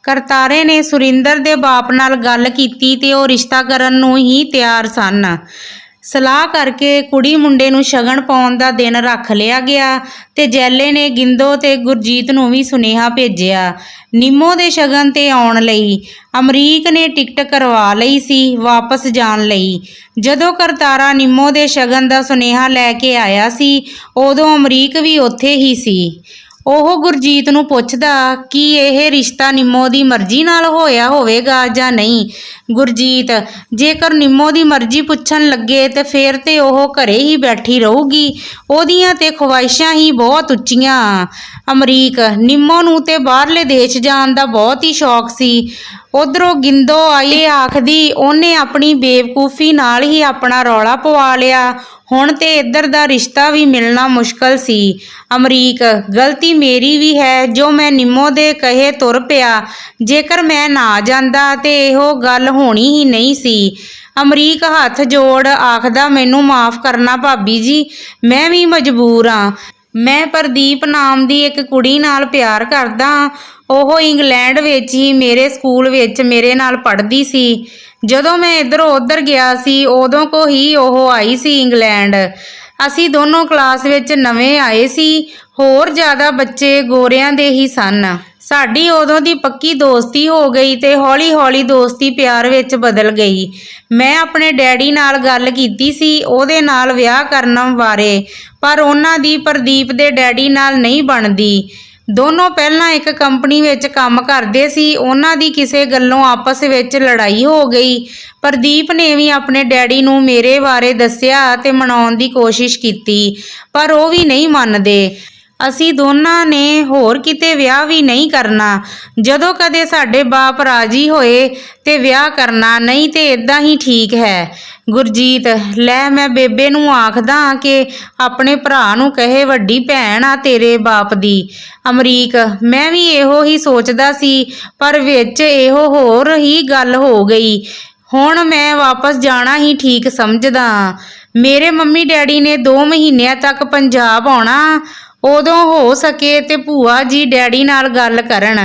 ਕਰਤਾਰੇ ਨੇ ਸੁਰਿੰਦਰ ਦੇ ਬਾਪ ਨਾਲ ਗੱਲ ਕੀਤੀ ਤੇ ਉਹ ਰਿਸ਼ਤਾ ਕਰਨ ਨੂੰ ਹੀ ਤਿਆਰ ਸਨ। ਸਲਾਹ ਕਰਕੇ ਕੁੜੀ ਮੁੰਡੇ ਨੂੰ ਸ਼ਗਨ ਪਾਉਣ ਦਾ ਦਿਨ ਰੱਖ ਲਿਆ ਗਿਆ ਤੇ ਜੈਲੇ ਨੇ ਗਿੰਦੋ ਤੇ ਗੁਰਜੀਤ ਨੂੰ ਵੀ ਸੁਨੇਹਾ ਭੇਜਿਆ ਨਿੰਮੋ ਦੇ ਸ਼ਗਨ ਤੇ ਆਉਣ ਲਈ। ਅਮਰੀਕ ਨੇ ਟਿਕਟ ਕਰਵਾ ਲਈ ਸੀ ਵਾਪਸ ਜਾਣ ਲਈ। ਜਦੋਂ ਕਰਤਾਰਾ ਨਿੰਮੋ ਦੇ ਸ਼ਗਨ ਦਾ ਸੁਨੇਹਾ ਲੈ ਕੇ ਆਇਆ ਸੀ ਉਦੋਂ ਅਮਰੀਕ ਵੀ ਉੱਥੇ ਹੀ ਸੀ। ਉਹ ਗੁਰਜੀਤ ਨੂੰ ਪੁੱਛਦਾ ਕਿ ਇਹ ਰਿਸ਼ਤਾ ਨਿੰਮੋ ਦੀ ਮਰਜ਼ੀ ਨਾਲ ਹੋਇਆ ਹੋਵੇਗਾ ਜਾਂ ਨਹੀਂ। ਗੁਰਜੀਤ, ਜੇਕਰ ਨਿੰਮੋ ਦੀ ਮਰਜ਼ੀ ਪੁੱਛਣ ਲੱਗੇ ਤੇ ਫਿਰ ਤੇ ਉਹ ਘਰੇ ਹੀ ਬੈਠੀ ਰਹੂਗੀ, ਉਹਦੀਆਂ ਤੇ ਖਵਾਇਸ਼ਾਂ ਹੀ ਬਹੁਤ ਉੱਚੀਆਂ। ਅਮਰੀਕ, ਨਿੰਮੋ ਨੂੰ ਤੇ ਬਾਹਰਲੇ ਦੇਸ਼ ਜਾਣ ਦਾ ਬਹੁਤ ਹੀ ਸ਼ੌਕ ਸੀ। ਉਧਰੋਂ ਗਿੰਦੋ ਆਈ ਆਖਦੀ ਉਹਨੇ ਆਪਣੀ ਬੇਵਕੂਫੀ ਨਾਲ ਹੀ ਆਪਣਾ ਰੌਲਾ ਪਵਾ ਲਿਆ, ਹੁਣ ਤੇ ਇੱਧਰ ਦਾ ਰਿਸ਼ਤਾ ਵੀ ਮਿਲਣਾ ਮੁਸ਼ਕਲ ਸੀ। ਅਮਰੀਕ, ਗਲਤੀ ਮੇਰੀ ਵੀ ਹੈ ਜੋ ਮੈਂ ਨਿੰਮੋ ਦੇ ਕਹੇ ਤੁਰ ਪਿਆ। ਜੇਕਰ ਮੈਂ ਨਾ ਜਾਂਦਾ ਤੇ ਇਹੋ ਗੱਲ ਹੋਣੀ ਹੀ ਨਹੀਂ ਸੀ। ਅਮਰੀਕ ਹੱਥ ਜੋੜ ਆਖਦਾ, ਮੈਨੂੰ ਮਾਫ ਕਰਨਾ ਭਾਬੀ ਜੀ, ਮੈਂ ਵੀ ਮਜਬੂਰ ਹਾਂ। ਮੈਂ ਪ੍ਰਦੀਪ ਨਾਮ ਦੀ ਇੱਕ ਕੁੜੀ ਨਾਲ ਪਿਆਰ ਕਰਦਾ। ਉਹ ਇੰਗਲੈਂਡ ਵਿੱਚ ਹੀ ਮੇਰੇ ਸਕੂਲ ਵਿੱਚ ਮੇਰੇ ਨਾਲ ਪੜ੍ਹਦੀ ਸੀ। ਜਦੋਂ ਮੈਂ ਇੱਧਰੋਂ ਉੱਧਰ ਗਿਆ ਸੀ ਉਦੋਂ ਕੋ ਹੀ ਉਹ ਆਈ ਸੀ ਇੰਗਲੈਂਡ। ਅਸੀਂ ਦੋਨੋਂ ਕਲਾਸ ਵਿੱਚ ਨਵੇਂ ਆਏ ਸੀ। ਹੋਰ ਜ਼ਿਆਦਾ ਬੱਚੇ ਗੋਰਿਆਂ ਦੇ ਹੀ ਸਨ। ਸਾਡੀ ਉਦੋਂ ਦੀ ਪੱਕੀ ਦੋਸਤੀ ਹੋ ਗਈ ਤੇ ਹੌਲੀ ਹੌਲੀ ਦੋਸਤੀ ਪਿਆਰ ਵਿੱਚ ਬਦਲ ਗਈ। ਮੈਂ ਆਪਣੇ ਡੈਡੀ ਨਾਲ ਗੱਲ ਕੀਤੀ ਸੀ ਉਹਦੇ ਨਾਲ ਵਿਆਹ ਕਰਨ ਬਾਰੇ, ਪਰ ਉਹਨਾਂ ਦੀ ਪ੍ਰਦੀਪ ਦੇ ਡੈਡੀ ਨਾਲ ਨਹੀਂ ਬਣਦੀ। ਦੋਨੋਂ ਪਹਿਲਾਂ ਇੱਕ ਕੰਪਨੀ ਵਿੱਚ ਕੰਮ ਕਰਦੇ ਸੀ। ਉਹਨਾਂ ਦੀ ਕਿਸੇ ਗੱਲੋਂ ਆਪਸ ਵਿੱਚ ਲੜਾਈ ਹੋ ਗਈ। ਪ੍ਰਦੀਪ ਨੇ ਵੀ ਆਪਣੇ ਡੈਡੀ ਨੂੰ ਮੇਰੇ ਬਾਰੇ ਦੱਸਿਆ ਤੇ ਮਨਾਉਣ ਦੀ ਕੋਸ਼ਿਸ਼ ਕੀਤੀ, ਪਰ ਉਹ ਵੀ ਨਹੀਂ ਮੰਨਦੇ। ਅਸੀਂ ਦੋਨਾਂ ਨੇ ਹੋਰ ਕਿਤੇ ਵਿਆਹ ਵੀ ਨਹੀਂ ਕਰਨਾ। ਜਦੋਂ ਕਦੇ ਸਾਡੇ ਬਾਪ ਰਾਜੀ ਹੋਏ ਤੇ ਵਿਆਹ ਕਰਨਾ, ਨਹੀਂ ਤੇ ਇਦਾਂ ਹੀ ਠੀਕ ਹੈ। ਗੁਰਜੀਤ, ਲੈ ਮੈਂ ਬੇਬੇ ਨੂੰ ਆਖਦਾ ਕਿ ਆਪਣੇ ਭਰਾ ਨੂੰ ਕਹੇ ਵੱਡੀ ਭੈਣ ਆ ਤੇਰੇ ਬਾਪ ਦੀ। ਅਮਰੀਕ, ਮੈਂ ਵੀ ਇਹੋ ਹੀ ਸੋਚਦਾ ਸੀ, ਪਰ ਵਿੱਚ ਇਹੋ ਹੋਰ ਹੀ ਗੱਲ ਹੋ ਗਈ। ਹੁਣ ਮੈਂ ਵਾਪਸ ਜਾਣਾ ਹੀ ਠੀਕ ਸਮਝਦਾ। ਮੇਰੇ ਮੰਮੀ ਡੈਡੀ ਨੇ 2 ਮਹੀਨਿਆਂ ਤੱਕ ਪੰਜਾਬ ਆਉਣਾ। ਉਦੋਂ ਹੋ ਸਕੇ ਤੇ ਭੂਆ ਜੀ ਡੈਡੀ ਨਾਲ ਗੱਲ ਕਰਨ।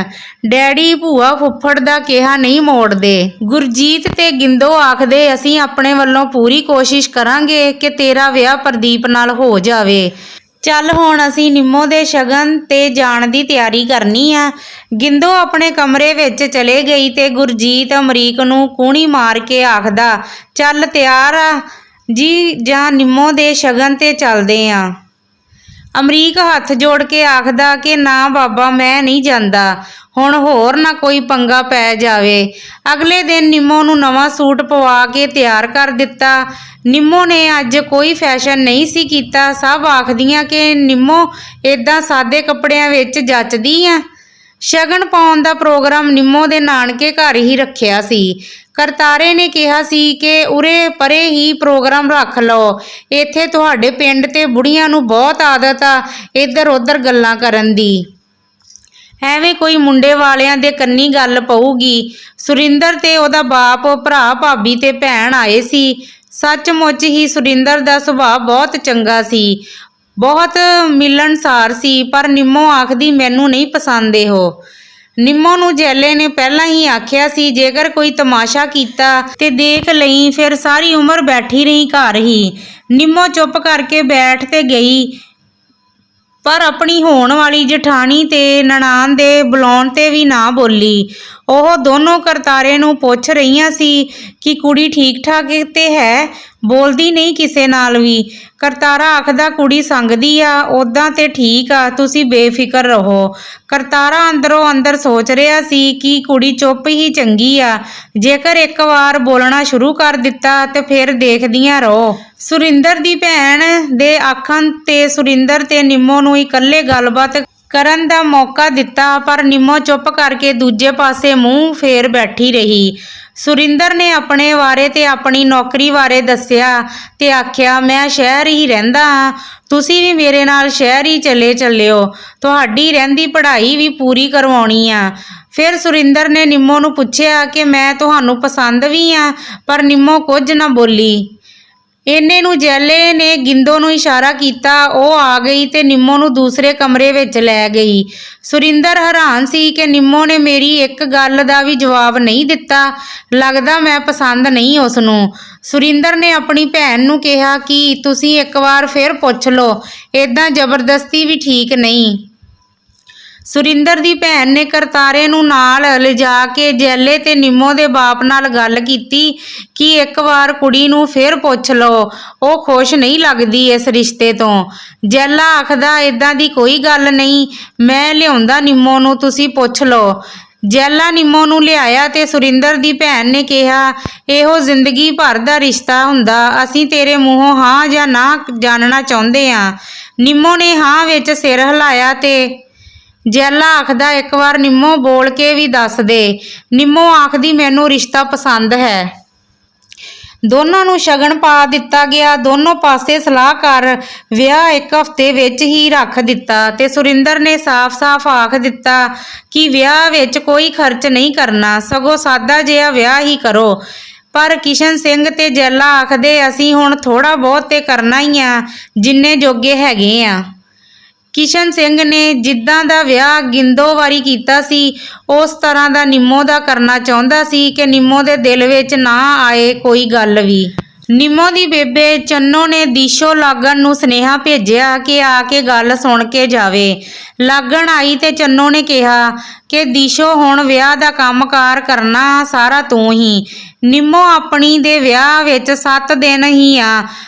ਡੈਡੀ ਭੂਆ ਫੁੱਫੜ ਦਾ ਕਿਹਾ ਨਹੀਂ ਮੋੜਦੇ। ਗੁਰਜੀਤ ਤੇ ਗਿੰਦੋ ਆਖਦੇ ਅਸੀਂ ਆਪਣੇ ਵੱਲੋਂ ਪੂਰੀ ਕੋਸ਼ਿਸ਼ ਕਰਾਂਗੇ ਕਿ ਤੇਰਾ ਵਿਆਹ ਪ੍ਰਦੀਪ ਨਾਲ ਹੋ ਜਾਵੇ। ਚੱਲ ਹੁਣ ਅਸੀਂ ਨਿੰਮੋ ਦੇ ਸ਼ਗਨ ਤੇ ਜਾਣ ਦੀ ਤਿਆਰੀ ਕਰਨੀ ਆ। ਗਿੰਦੋ ਆਪਣੇ ਕਮਰੇ ਵਿੱਚ ਚਲੇ ਗਈ ਤੇ ਗੁਰਜੀਤ ਅਮਰੀਕ ਨੂੰ ਕੂਣੀ ਮਾਰ ਕੇ ਆਖਦਾ, ਚੱਲ ਤਿਆਰ ਆ ਜੀ ਜਾਂ ਨਿੰਮੋ ਦੇ ਸ਼ਗਨ ਤੇ ਚੱਲਦੇ ਆ। ਅਮਰੀਕ ਹੱਥ ਜੋੜ ਕੇ ਆਖਦਾ ਕਿ ਨਾ ਬਾਬਾ, ਮੈਂ ਨਹੀਂ ਜਾਂਦਾ। ਹੁਣ ਹੋਰ ਨਾ ਕੋਈ ਪੰਗਾ ਪੈ ਜਾਵੇ। ਅਗਲੇ ਦਿਨ ਨਿੰਮੋ ਨੂੰ ਨਵਾਂ ਸੂਟ ਪਵਾ ਕੇ ਤਿਆਰ ਕਰ ਦਿੱਤਾ। ਨਿੰਮੋ ਨੇ ਅੱਜ ਕੋਈ ਫੈਸ਼ਨ ਨਹੀਂ ਸੀ ਕੀਤਾ। ਸਭ ਆਖਦੀਆਂ ਕਿ ਨਿੰਮੋ ਇੱਦਾਂ ਸਾਦੇ ਕੱਪੜਿਆਂ ਵਿੱਚ ਜੱਚਦੀ ਆ। ਸ਼ਗਨ ਪਾਉਣ ਦਾ ਪ੍ਰੋਗਰਾਮ ਨਿੰਮੋ ਦੇ ਨਾਨਕੇ ਘਰ ਹੀ ਰੱਖਿਆ ਸੀ। ਕਰਤਾਰੇ ਨੇ ਕਿਹਾ ਸੀ ਕਿ ਉਰੇ ਪਰੇ ਹੀ ਪ੍ਰੋਗਰਾਮ ਰੱਖ ਲਓ, ਇੱਥੇ ਤੁਹਾਡੇ ਪਿੰਡ ਤੇ ਬੁੜੀਆਂ ਨੂੰ ਬਹੁਤ ਆਦਤ ਆ ਇੱਧਰ ਉੱਧਰ ਗੱਲਾਂ ਕਰਨ ਦੀ। ਐਵੇਂ ਕੋਈ ਮੁੰਡੇ ਵਾਲਿਆਂ ਦੇ ਕੰਨੀ ਗੱਲ ਪਊਗੀ। ਸੁਰਿੰਦਰ ਤੇ ਉਹਦਾ ਬਾਪ, ਭਰਾ ਭਾਬੀ ਤੇ ਭੈਣ ਆਏ ਸੀ। ਸੱਚਮੁੱਚ ਹੀ ਸੁਰਿੰਦਰ ਦਾ ਸੁਭਾਅ ਬਹੁਤ ਚੰਗਾ ਸੀ, ਬਹੁਤ ਮਿਲਣਸਾਰ ਸੀ, ਪਰ ਨਿੰਮੋ ਆਖਦੀ ਮੈਨੂੰ ਨਹੀਂ ਪਸੰਦ ਇਹੋ। ਨਿੰਮੋ ਨੂੰ ਜੈਲੇ ਨੇ ਪਹਿਲਾਂ ਹੀ ਆਖਿਆ ਸੀ ਜੇਕਰ ਕੋਈ ਤਮਾਸ਼ਾ ਕੀਤਾ ਤੇ ਦੇਖ ਲਈ, ਫਿਰ ਸਾਰੀ ਉਮਰ ਬੈਠੀ ਰਹੀ ਘਰ ਹੀ। ਨਿੰਮੋ ਚੁੱਪ ਕਰਕੇ ਬੈਠ ਤੇ ਗਈ, ਪਰ ਆਪਣੀ ਹੋਣ ਵਾਲੀ ਜਠਾਣੀ ਤੇ ਨਨਾਣ ਦੇ ਬੁਲਾਉਣ ਤੇ ਵੀ ਨਾ ਬੋਲੀ। ਉਹ ਦੋਨੋਂ ਕਰਤਾਰੇ ਨੂੰ ਪੁੱਛ ਰਹੀਆਂ ਸੀ ਕਿ ਕੁੜੀ ਠੀਕ ਠਾਕ ਤੇ ਹੈ, ਬੋਲਦੀ ਨਹੀਂ ਕਿਸੇ ਨਾਲ ਵੀ। ਕਰਤਾਰਾ ਆਖਦਾ ਕੁੜੀ ਸੰਗਦੀ ਆ, ਉੱਦਾਂ ਤੇ ਠੀਕ ਆ, ਤੁਸੀਂ ਬੇਫਿਕਰ ਰਹੋ। ਕਰਤਾਰਾ ਅੰਦਰੋਂ ਅੰਦਰ ਸੋਚ ਰਿਹਾ ਸੀ ਕਿ ਕੁੜੀ ਚੁੱਪ ਹੀ ਚੰਗੀ ਆ, ਜੇਕਰ ਇੱਕ ਵਾਰ ਬੋਲਣਾ ਸ਼ੁਰੂ ਕਰ ਦਿੱਤਾ ਤੇ ਫਿਰ ਦੇਖਦੀਆਂ ਰਹੋ। ਸੁਰਿੰਦਰ ਦੀ ਭੈਣ ਦੇ ਆਖਣ ਤੇ ਸੁਰਿੰਦਰ ਤੇ ਨਿੰਮੋ ਨੂੰ ਇਕੱਲੇ ਗੱਲਬਾਤ ਕਰਨ ਦਾ ਮੌਕਾ ਦਿੱਤਾ, ਪਰ ਨਿੰਮੋ ਚੁੱਪ ਕਰਕੇ ਦੂਜੇ ਪਾਸੇ ਮੂੰਹ ਫੇਰ ਬੈਠੀ ਰਹੀ। ਸੁਰਿੰਦਰ ਨੇ ਆਪਣੇ ਬਾਰੇ ਤੇ ਆਪਣੀ ਨੌਕਰੀ ਬਾਰੇ ਦੱਸਿਆ ਤੇ ਆਖਿਆ, ਮੈਂ ਸ਼ਹਿਰ ਹੀ ਰਹਿੰਦਾ ਹਾਂ, ਤੁਸੀਂ ਵੀ ਮੇਰੇ ਨਾਲ ਸ਼ਹਿਰ ਹੀ ਚੱਲਿਓ, ਤੁਹਾਡੀ ਰਹਿੰਦੀ ਪੜ੍ਹਾਈ ਵੀ ਪੂਰੀ ਕਰਵਾਉਣੀ ਆ। ਫਿਰ ਸੁਰਿੰਦਰ ਨੇ ਨਿੰਮੋ ਨੂੰ ਪੁੱਛਿਆ ਕਿ ਮੈਂ ਤੁਹਾਨੂੰ ਪਸੰਦ ਵੀ ਆ, ਪਰ ਨਿੰਮੋ ਕੁਝ ਨਾ ਬੋਲੀ। ਇੰਨੇ ਨੂੰ ਜੈਲੇ ਨੇ ਗਿੰਦੋ ਨੂੰ ਇਸ਼ਾਰਾ ਕੀਤਾ। ਉਹ ਆ ਗਈ ਤੇ ਨਿੰਮੋ ਨੂੰ ਦੂਸਰੇ ਕਮਰੇ ਵਿੱਚ ਲੈ ਗਈ। ਸੁਰਿੰਦਰ ਹੈਰਾਨ ਸੀ ਕਿ ਨਿੰਮੋ ਨੇ ਮੇਰੀ ਇੱਕ ਗੱਲ ਦਾ ਵੀ ਜਵਾਬ ਨਹੀਂ ਦਿੱਤਾ। ਲੱਗਦਾ ਮੈਂ ਪਸੰਦ ਨਹੀਂ ਉਸ ਨੂੰ। ਸੁਰਿੰਦਰ ਨੇ ਆਪਣੀ ਭੈਣ ਨੂੰ ਕਿਹਾ ਕਿ ਤੁਸੀਂ ਇੱਕ ਵਾਰ ਫਿਰ ਪੁੱਛ ਲਓ, ਏਦਾਂ ਜ਼ਬਰਦਸਤੀ ਵੀ ਠੀਕ ਨਹੀਂ। ਸੁਰਿੰਦਰ ਦੀ ਭੈਣ ਨੇ ਕਰਤਾਰੇ ਨੂੰ ਨਾਲ ਲਿਜਾ ਕੇ ਜੈਲੇ ਤੇ ਨਿੰਮੋ ਦੇ ਬਾਪ ਨਾਲ ਗੱਲ ਕੀਤੀ ਕਿ ਇੱਕ ਵਾਰ ਕੁੜੀ ਨੂੰ ਫਿਰ ਪੁੱਛ ਲਓ, ਉਹ ਖੁਸ਼ ਨਹੀਂ ਲੱਗਦੀ ਇਸ ਰਿਸ਼ਤੇ ਤੋਂ। ਜੈਲਾ ਆਖਦਾ, ਏਦਾਂ ਦੀ ਕੋਈ ਗੱਲ ਨਹੀਂ, ਮੈਂ ਲਿਆਉਂਦਾ ਨਿੰਮੋ ਨੂੰ, ਤੁਸੀਂ ਪੁੱਛ ਲਓ। ਜੈਲਾ ਨਿੰਮੋ ਨੂੰ ਲਿਆਇਆ ਤੇ ਸੁਰਿੰਦਰ ਦੀ ਭੈਣ ਨੇ ਕਿਹਾ, ਇਹੋ ਜ਼ਿੰਦਗੀ ਭਰ ਦਾ ਰਿਸ਼ਤਾ ਹੁੰਦਾ, ਅਸੀਂ ਤੇਰੇ ਮੂੰਹੋਂ ਹਾਂ ਜਾਂ ਨਾ ਜਾਣਨਾ ਚਾਹੁੰਦੇ ਹਾਂ। ਨਿੰਮੋ ਨੇ ਹਾਂ ਵਿੱਚ ਸਿਰ ਹਿਲਾਇਆ ਤੇ ਜੈਲਾ ਆਖਦਾ, ਇੱਕ ਵਾਰ ਨਿੰਮੋ ਬੋਲ ਕੇ ਵੀ ਦੱਸ ਦੇ। ਨਿੰਮੋ ਆਖਦੀ, ਮੈਨੂੰ ਰਿਸ਼ਤਾ ਪਸੰਦ ਹੈ। ਦੋਨਾਂ ਨੂੰ ਸ਼ਗਨ ਪਾ ਦਿੱਤਾ ਗਿਆ। ਦੋਨੋਂ ਪਾਸੇ ਸਲਾਹ ਕਰ ਵਿਆਹ ਇੱਕ ਹਫ਼ਤੇ ਵਿੱਚ ਹੀ ਰੱਖ ਦਿੱਤਾ ਤੇ ਸੁਰਿੰਦਰ ਨੇ ਸਾਫ਼-ਸਾਫ਼ ਆਖ ਦਿੱਤਾ ਕਿ ਵਿਆਹ ਵਿੱਚ ਕੋਈ ਖਰਚ ਨਹੀਂ ਕਰਨਾ, ਸਗੋਂ ਸਾਦਾ ਜਿਹਾ ਵਿਆਹ ਹੀ ਕਰੋ। ਪਰ ਕਿਸ਼ਨ ਸਿੰਘ ਤੇ ਜੈਲਾ ਆਖਦੇ, ਅਸੀਂ ਹੁਣ ਥੋੜ੍ਹਾ ਬਹੁਤ ਤੇ ਕਰਨਾ ਹੀ ਆ, ਜਿੰਨੇ ਜੋਗੇ ਹੈਗੇ ਆ। ਕਿਸ਼ਨ ਸਿੰਘ ਨੇ ਜਿੱਦਾਂ ਦਾ ਵਿਆਹ ਗਿੰਦੋ ਵਾਰੀ ਕੀਤਾ ਸੀ, ਉਸ ਤਰ੍ਹਾਂ ਦਾ ਨਿੰਮੋ ਦਾ ਕਰਨਾ ਚਾਹੁੰਦਾ ਸੀ ਕਿ ਨਿੰਮੋ ਦੇ ਦਿਲ ਵਿੱਚ ਨਾ ਆਏ ਕੋਈ ਗੱਲ ਵੀ। ਨਿੰਮੋ ਦੀ ਬੇਬੇ ਚੰਨੋ ਨੇ ਦੀਸ਼ੋ ਲਾਗਣ ਨੂੰ ਸੁਨੇਹਾ ਭੇਜਿਆ ਕਿ ਆ ਕੇ ਗੱਲ ਸੁਣ ਕੇ ਜਾਵੇ। ਲਾਗਣ ਆਈ ਤੇ ਚੰਨੋ ਨੇ ਕਿਹਾ ਕਿ ਦੀਸ਼ੋ, ਹੁਣ ਵਿਆਹ ਦਾ ਕੰਮਕਾਰ ਕਰਨਾ ਸਾਰਾ ਤੂੰ ਹੀ। ਨਿੰਮੋ ਆਪਣੀ ਦੇ ਵਿਆਹ ਵਿੱਚ 7 ਦਿਨ ਹੀ ਆ,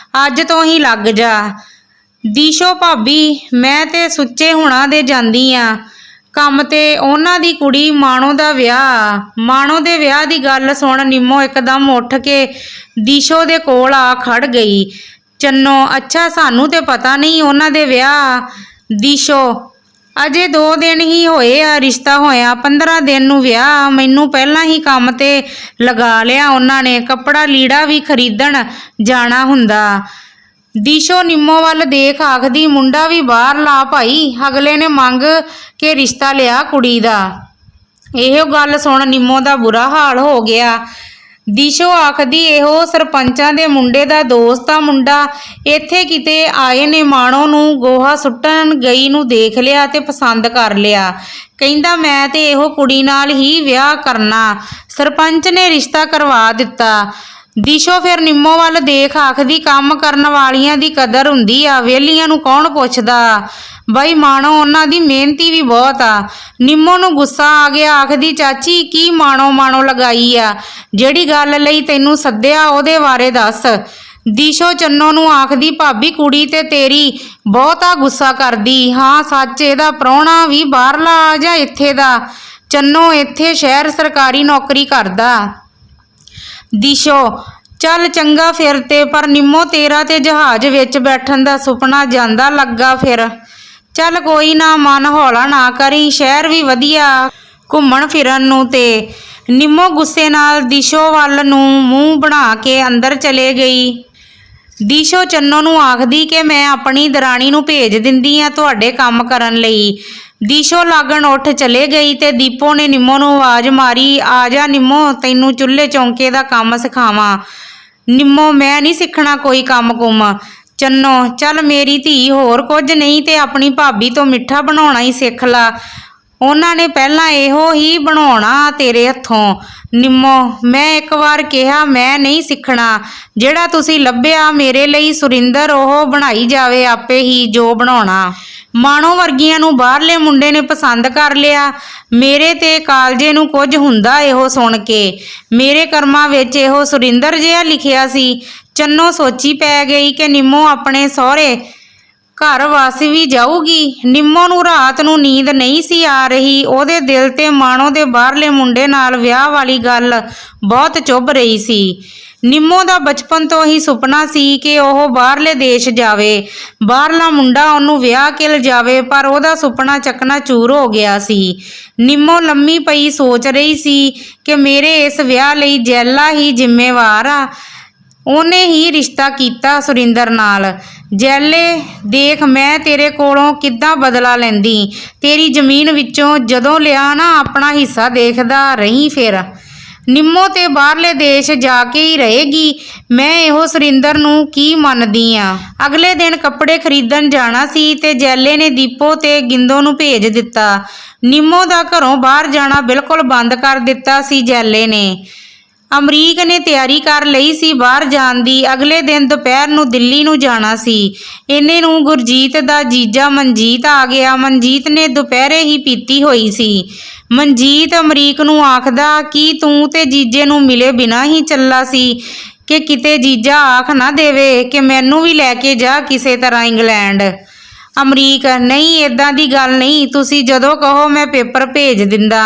ਅੱਜ ਤੋਂ ਹੀ ਲੱਗ ਜਾ। ਦੀਸ਼ੋ ਭਾਬੀ, ਮੈਂ ਤੇ ਸੁੱਚੇ ਹੁਣਾਂ ਦੇ ਜਾਂਦੀ ਆ ਕੰਮ ਤੇ, ਉਹਨਾਂ ਦੀ ਕੁੜੀ ਮਾਣੋ ਦਾ ਵਿਆਹ। ਮਾਣੋ ਦੇ ਵਿਆਹ ਦੀ ਗੱਲ ਸੁਣ ਨਿੰਮੋ ਇੱਕਦਮ ਉੱਠ ਕੇ ਦੀਸ਼ੋ ਦੇ ਕੋਲ ਆ ਖੜ ਗਈ। ਚੰਨੋ, ਅੱਛਾ, ਸਾਨੂੰ ਤੇ ਪਤਾ ਨਹੀਂ ਉਹਨਾਂ ਦੇ ਵਿਆਹ। ਦੀਸ਼ੋ, ਅਜੇ 2 ਦਿਨ ਹੀ ਹੋਏ ਆ ਰਿਸ਼ਤਾ ਹੋਇਆ, 15 ਦਿਨ ਨੂੰ ਵਿਆਹ। ਮੈਨੂੰ ਪਹਿਲਾਂ ਹੀ ਕੰਮ ਤੇ ਲਗਾ ਲਿਆ ਉਹਨਾਂ ਨੇ, ਕੱਪੜਾ ਲੀੜਾ ਵੀ ਖਰੀਦਣ ਜਾਣਾ ਹੁੰਦਾ। ਦੀਸ਼ੋ ਨਿੰਮੋ ਵੱਲ ਦੇਖ ਆਖਦੀ, ਮੁੰਡਾ ਵੀ ਬਾਹਰ ਲਾ ਭਾਈ, ਅਗਲੇ ਨੇ ਮੰਗ ਕੇ ਰਿਸ਼ਤਾ ਲਿਆ ਕੁੜੀ ਦਾ। ਇਹੋ ਗੱਲ ਸੁਣ ਨਿੰਮੋ ਦਾ ਬੁਰਾ ਹਾਲ ਹੋ ਗਿਆ। ਦੀਸ਼ੋ ਆਖਦੀ, ਇਹੋ ਸਰਪੰਚਾਂ ਦੇ ਮੁੰਡੇ ਦਾ ਦੋਸਤ ਆ ਮੁੰਡਾ, ਇੱਥੇ ਕਿਤੇ ਆਏ ਨੇ, ਮਾਣੋ ਨੂੰ ਗੋਹਾ ਸੁੱਟਣ ਗਈ ਨੂੰ ਦੇਖ ਲਿਆ ਤੇ ਪਸੰਦ ਕਰ ਲਿਆ। ਕਹਿੰਦਾ ਮੈਂ ਤੇ ਇਹੋ ਕੁੜੀ ਨਾਲ ਹੀ ਵਿਆਹ ਕਰਨਾ। ਸਰਪੰਚ ਨੇ ਰਿਸ਼ਤਾ ਕਰਵਾ ਦਿੱਤਾ। ਦੀਸ਼ੋ ਫਿਰ ਨਿੰਮੋ ਵੱਲ ਦੇਖ ਆਖਦੀ, ਕੰਮ ਕਰਨ ਵਾਲੀਆਂ ਦੀ ਕਦਰ ਹੁੰਦੀ ਆ, ਵਿਹਲੀਆਂ ਨੂੰ ਕੌਣ ਪੁੱਛਦਾ। ਬਈ ਮਾਣੋ ਉਹਨਾਂ ਦੀ ਮਿਹਨਤੀ ਵੀ ਬਹੁਤ ਆ। ਨਿੰਮੋ ਨੂੰ ਗੁੱਸਾ ਆ ਗਿਆ, ਆਖਦੀ, ਚਾਚੀ ਕੀ ਮਾਣੋ ਲਗਾਈ ਆ, ਜਿਹੜੀ ਗੱਲ ਲਈ ਤੈਨੂੰ ਸੱਦਿਆ ਉਹਦੇ ਬਾਰੇ ਦੱਸ। ਦੀਸ਼ੋ ਚੰਨੋ ਨੂੰ ਆਖਦੀ, ਭਾਬੀ ਕੁੜੀ ਤੇ ਤੇਰੀ ਬਹੁਤਾ ਗੁੱਸਾ ਕਰਦੀ। ਹਾਂ ਸੱਚ, ਇਹਦਾ ਪ੍ਰਾਹੁਣਾ ਵੀ ਬਾਹਰਲਾ ਜਾਂ ਇੱਥੇ ਦਾ? ਚੰਨੋ ਇੱਥੇ ਸ਼ਹਿਰ ਸਰਕਾਰੀ ਨੌਕਰੀ ਕਰਦਾ। ਦੀਸ਼ੋ, ਚੱਲ ਚੰਗਾ ਫਿਰ ਤੇ, ਪਰ ਨਿੰਮੋ ਤੇਰਾ ਤੇ ਜਹਾਜ਼ ਵਿੱਚ ਬੈਠਣ ਦਾ ਸੁਪਨਾ ਜਾਂਦਾ ਲੱਗਾ ਫਿਰ। ਚੱਲ ਕੋਈ ਨਾ, ਮਨ ਹੌਲਾ ਨਾ ਕਰੀ, ਸ਼ਹਿਰ ਵੀ ਵਧੀਆ ਘੁੰਮਣ ਫਿਰਨ ਨੂੰ। ਤੇ ਨਿੰਮੋ ਗੁੱਸੇ ਨਾਲ ਦੀਸ਼ੋ ਵੱਲ ਨੂੰ ਮੂੰਹ ਬਣਾ ਕੇ ਅੰਦਰ ਚਲੇ ਗਈ। ਦੀਸ਼ੋ ਚੰਨੋ ਨੂੰ ਆਖਦੀ ਕਿ ਮੈਂ ਆਪਣੀ ਦਰਾਣੀ ਨੂੰ ਭੇਜ ਦਿੰਦੀ ਆ ਤੁਹਾਡੇ ਕੰਮ ਕਰਨ ਲਈ। ਦੀਸ਼ੋ ਲਾਗਣ ਉੱਠ ਚਲੇ ਗਈ ਤੇ ਦੀਪੋ ਨੇ ਨਿੰਮੋ ਨੂੰ ਆਵਾਜ਼ ਮਾਰੀ, ਆ ਜਾ ਨਿੰਮੋ, ਤੈਨੂੰ ਚੁੱਲ੍ਹੇ ਚੌਂਕੇ ਦਾ ਕੰਮ ਸਿਖਾਵਾਂ। ਨਿੰਮੋ, ਮੈਂ ਨਹੀਂ ਸਿੱਖਣਾ ਕੋਈ ਕੰਮ ਕੁੰਮ। ਚੰਨੋ, ਚੱਲ ਮੇਰੀ ਧੀ, ਹੋਰ ਕੁਝ ਨਹੀਂ ਤੇ ਆਪਣੀ ਭਾਬੀ ਤੋਂ ਮਿੱਠਾ ਬਣਾਉਣਾ ਹੀ ਸਿੱਖ ਲਾ, ਉਹਨਾਂ ਨੇ ਪਹਿਲਾਂ ਇਹੋ ਹੀ ਬਣਾਉਣਾ ਤੇਰੇ ਹੱਥੋਂ। ਨਿੰਮੋ, ਮੈਂ ਇੱਕ ਵਾਰ ਕਿਹਾ ਮੈਂ ਨਹੀਂ ਸਿੱਖਣਾ, ਜਿਹੜਾ ਤੁਸੀਂ ਲੱਭਿਆ ਮੇਰੇ ਲਈ ਸੁਰਿੰਦਰ, ਉਹ ਬਣਾਈ ਜਾਵੇ ਆਪੇ ਹੀ ਜੋ ਬਣਾਉਣਾ। ਮਾਣੋ ਵਰਗੀਆਂ ਨੂੰ ਬਾਹਰਲੇ ਮੁੰਡੇ ਨੇ ਪਸੰਦ ਕਰ ਲਿਆ। ਮੇਰੇ ਤੇ ਕਾਲਜੇ ਨੂੰ ਕੁਝ ਹੁੰਦਾ ਇਹੋ ਸੁਣ ਕੇ। ਮੇਰੇ ਕਰਮਾਂ ਵਿੱਚ ਇਹੋ ਸੁਰਿੰਦਰ ਜਿਹਾ ਲਿਖਿਆ ਸੀ। ਚੰਨੋ ਸੋਚੀ ਪੈ ਗਈ ਕਿ ਨਿੰਮੋ ਆਪਣੇ ਸਹੁਰੇ ਘਰ ਵਸ ਵੀ ਜਾਊਗੀ। ਨਿੰਮੋ ਨੂੰ ਰਾਤ ਨੂੰ ਨੀਂਦ ਨਹੀਂ ਸੀ ਆ ਰਹੀ। ਉਹਦੇ ਦਿਲ ਤੇ ਮਾਣੋ ਦੇ ਬਾਹਰਲੇ ਮੁੰਡੇ ਨਾਲ ਵਿਆਹ ਵਾਲੀ ਗੱਲ ਬਹੁਤ ਚੁੱਭ ਰਹੀ ਸੀ। ਨਿੰਮੋ ਦਾ ਬਚਪਨ ਤੋਂ ਹੀ ਸੁਪਨਾ ਸੀ ਕਿ ਉਹ ਬਾਹਰਲੇ ਦੇਸ਼ ਜਾਵੇ, ਬਾਹਰਲਾ ਮੁੰਡਾ ਉਹਨੂੰ ਵਿਆਹ ਕੇ ਲਿਜਾਵੇ, ਪਰ ਉਹਦਾ ਸੁਪਨਾ ਚਕਨਾਚੂਰ ਹੋ ਗਿਆ ਸੀ। ਨਿੰਮੋ ਲੰਮੀ ਪਈ ਸੋਚ ਰਹੀ ਸੀ ਕਿ ਮੇਰੇ ਇਸ ਵਿਆਹ ਲਈ ਜੈਲਾ ਹੀ ਜ਼ਿੰਮੇਵਾਰ ਆ। ਉਹਨੇ ਹੀ ਰਿਸ਼ਤਾ ਕੀਤਾ ਸੁਰਿੰਦਰ ਨਾਲ। ਜੈਲੇ, ਦੇਖ ਮੈਂ ਤੇਰੇ ਕੋਲੋਂ ਕਿੱਦਾਂ ਬਦਲਾ ਲੈਂਦੀ। ਤੇਰੀ ਜ਼ਮੀਨ ਵਿੱਚੋਂ ਜਦੋਂ ਲਿਆ ਨਾ ਆਪਣਾ ਹਿੱਸਾ ਦੇਖਦਾ ਰਹੀਂ ਫਿਰ। ਨਿੰਮੋ ਤੇ ਬਾਹਰਲੇ ਦੇਸ਼ ਜਾ ਕੇ ਹੀ ਰਹੇਗੀ। ਮੈਂ ਇਹੋ ਸੁਰਿੰਦਰ ਨੂੰ ਕੀ ਮੰਨਦੀ ਆ। ਅਗਲੇ ਦਿਨ ਕੱਪੜੇ ਖਰੀਦਣ ਜਾਣਾ ਸੀ ਤੇ ਜੈਲੇ ਨੇ ਦੀਪੋ ਤੇ ਗਿੰਦੋ ਨੂੰ ਭੇਜ ਦਿੱਤਾ। ਨਿੰਮੋ ਦਾ ਘਰੋਂ ਬਾਹਰ ਜਾਣਾ ਬਿਲਕੁਲ ਬੰਦ ਕਰ ਦਿੱਤਾ ਸੀ ਜੈਲੇ ਨੇ। ਅਮਰੀਕ ਨੇ ਤਿਆਰੀ ਕਰ ਲਈ ਸੀ ਬਾਹਰ ਜਾਣ ਦੀ। ਅਗਲੇ ਦਿਨ ਦੁਪਹਿਰ ਨੂੰ ਦਿੱਲੀ ਨੂੰ ਜਾਣਾ ਸੀ। ਇੰਨੇ ਨੂੰ ਗੁਰਜੀਤ ਦਾ ਜੀਜਾ ਮਨਜੀਤ ਆ ਗਿਆ। ਮਨਜੀਤ ਨੇ ਦੁਪਹਿਰੇ ਹੀ ਪੀਤੀ ਹੋਈ ਸੀ। ਮਨਜੀਤ ਅਮਰੀਕ ਨੂੰ ਆਖਦਾ ਕਿ ਤੂੰ ਤੇ ਜੀਜੇ ਨੂੰ ਮਿਲੇ ਬਿਨਾਂ ਹੀ ਚੱਲਾ ਸੀ ਕਿ ਕਿਤੇ ਜੀਜਾ ਆਖ ਨਾ ਦੇਵੇ ਕਿ ਮੈਨੂੰ ਵੀ ਲੈ ਕੇ ਜਾ ਕਿਸੇ ਤਰ੍ਹਾਂ ਇੰਗਲੈਂਡ। ਅਮਰੀਕ, ਨਹੀਂ ਇੱਦਾਂ ਦੀ ਗੱਲ ਨਹੀਂ, ਤੁਸੀਂ ਜਦੋਂ ਕਹੋ ਮੈਂ ਪੇਪਰ ਭੇਜ ਦਿੰਦਾ।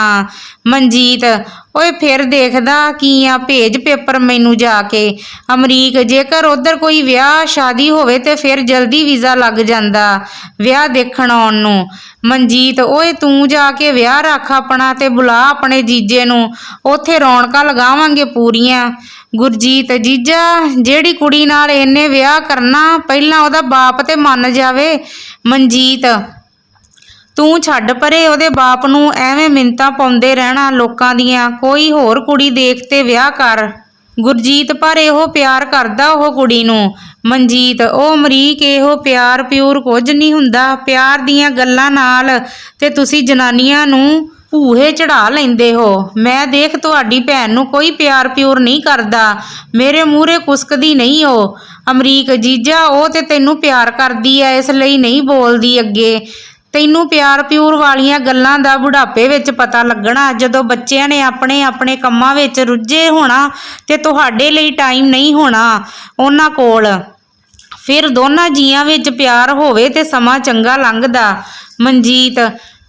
ਮਨਜੀਤ, ਓਏ ਫਿਰ ਦੇਖਦਾ ਕੀ ਆ, ਭੇਜ ਪੇਪਰ ਮੈਨੂੰ ਜਾ ਕੇ। ਅਮਰੀਕ, ਜੇਕਰ ਉੱਧਰ ਕੋਈ ਵਿਆਹ ਸ਼ਾਦੀ ਹੋਵੇ ਤੇ ਫਿਰ ਜਲਦੀ ਵੀਜ਼ਾ ਲੱਗ ਜਾਂਦਾ ਵਿਆਹ ਦੇਖਣ ਆਉਣ ਨੂੰ। ਮਨਜੀਤ, ਓਏ ਤੂੰ ਜਾ ਕੇ ਵਿਆਹ ਰੱਖ ਆਪਣਾ ਤੇ ਬੁਲਾ ਆਪਣੇ ਜੀਜੇ ਨੂੰ, ਉੱਥੇ ਰੌਣਕਾਂ ਲਗਾਵਾਂਗੇ ਪੂਰੀਆਂ। ਗੁਰਜੀਤ, ਜੀਜਾ ਜਿਹੜੀ ਕੁੜੀ ਨਾਲ ਇਹਨੇ ਵਿਆਹ ਕਰਨਾ ਪਹਿਲਾਂ ਉਹਦਾ ਬਾਪ ਤੇ ਮੰਨ ਜਾਵੇ। ਮਨਜੀਤ, ਤੂੰ ਛੱਡ ਪਰੇ ਉਹਦੇ ਬਾਪ ਨੂੰ, ਐਵੇਂ ਮਿੰਨਤਾਂ ਪਾਉਂਦੇ ਰਹਿਣਾ ਲੋਕਾਂ ਦੀਆਂ। ਕੋਈ ਹੋਰ ਕੁੜੀ ਦੇਖ ਤੇ ਵਿਆਹ ਕਰ। ਗੁਰਜੀਤ, ਪਰ ਇਹੋ ਪਿਆਰ ਕਰਦਾ ਉਹ ਕੁੜੀ ਨੂੰ। ਮਨਜੀਤ, ਉਹ ਅਮਰੀਕ, ਇਹੋ ਪਿਆਰ ਪਿਊਰ ਕੁਝ ਨਹੀਂ ਹੁੰਦਾ। ਪਿਆਰ ਦੀਆਂ ਗੱਲਾਂ ਨਾਲ ਤੇ ਤੁਸੀਂ ਜਨਾਨੀਆਂ ਨੂੰ ਭੂਹੇ ਚੜਾ ਲੈਂਦੇ ਹੋ। ਮੈਂ ਦੇਖ ਤੁਹਾਡੀ ਭੈਣ ਨੂੰ ਕੋਈ ਪਿਆਰ ਪਿਊਰ ਨਹੀਂ ਕਰਦਾ, ਮੇਰੇ ਮੂਹਰੇ ਕੁਸਕਦੀ ਨਹੀਂ ਉਹ। ਅਮਰੀਕ, ਜੀਜਾ ਉਹ ਤੇ ਤੈਨੂੰ ਪਿਆਰ ਕਰਦੀ ਐ, ਇਸ ਲਈ ਨਹੀਂ ਬੋਲਦੀ ਅੱਗੇ। ਤੈਨੂੰ ਪਿਆਰ ਪਿਊਰ ਵਾਲੀਆਂ ਗੱਲਾਂ ਦਾ ਬੁਢਾਪੇ ਵਿੱਚ ਪਤਾ ਲੱਗਣਾ, ਜਦੋਂ ਬੱਚਿਆਂ ਨੇ ਆਪਣੇ ਆਪਣੇ ਕੰਮਾਂ ਵਿੱਚ ਰੁੱਝੇ ਹੋਣਾ ਤੇ ਤੁਹਾਡੇ ਲਈ ਟਾਈਮ ਨਹੀਂ ਹੋਣਾ ਉਹਨਾਂ ਕੋਲ। ਫਿਰ ਦੋਨਾਂ ਜੀਆਂ ਵਿੱਚ ਪਿਆਰ ਹੋਵੇ ਤੇ ਸਮਾਂ ਚੰਗਾ ਲੰਘਦਾ। ਮਨਜੀਤ,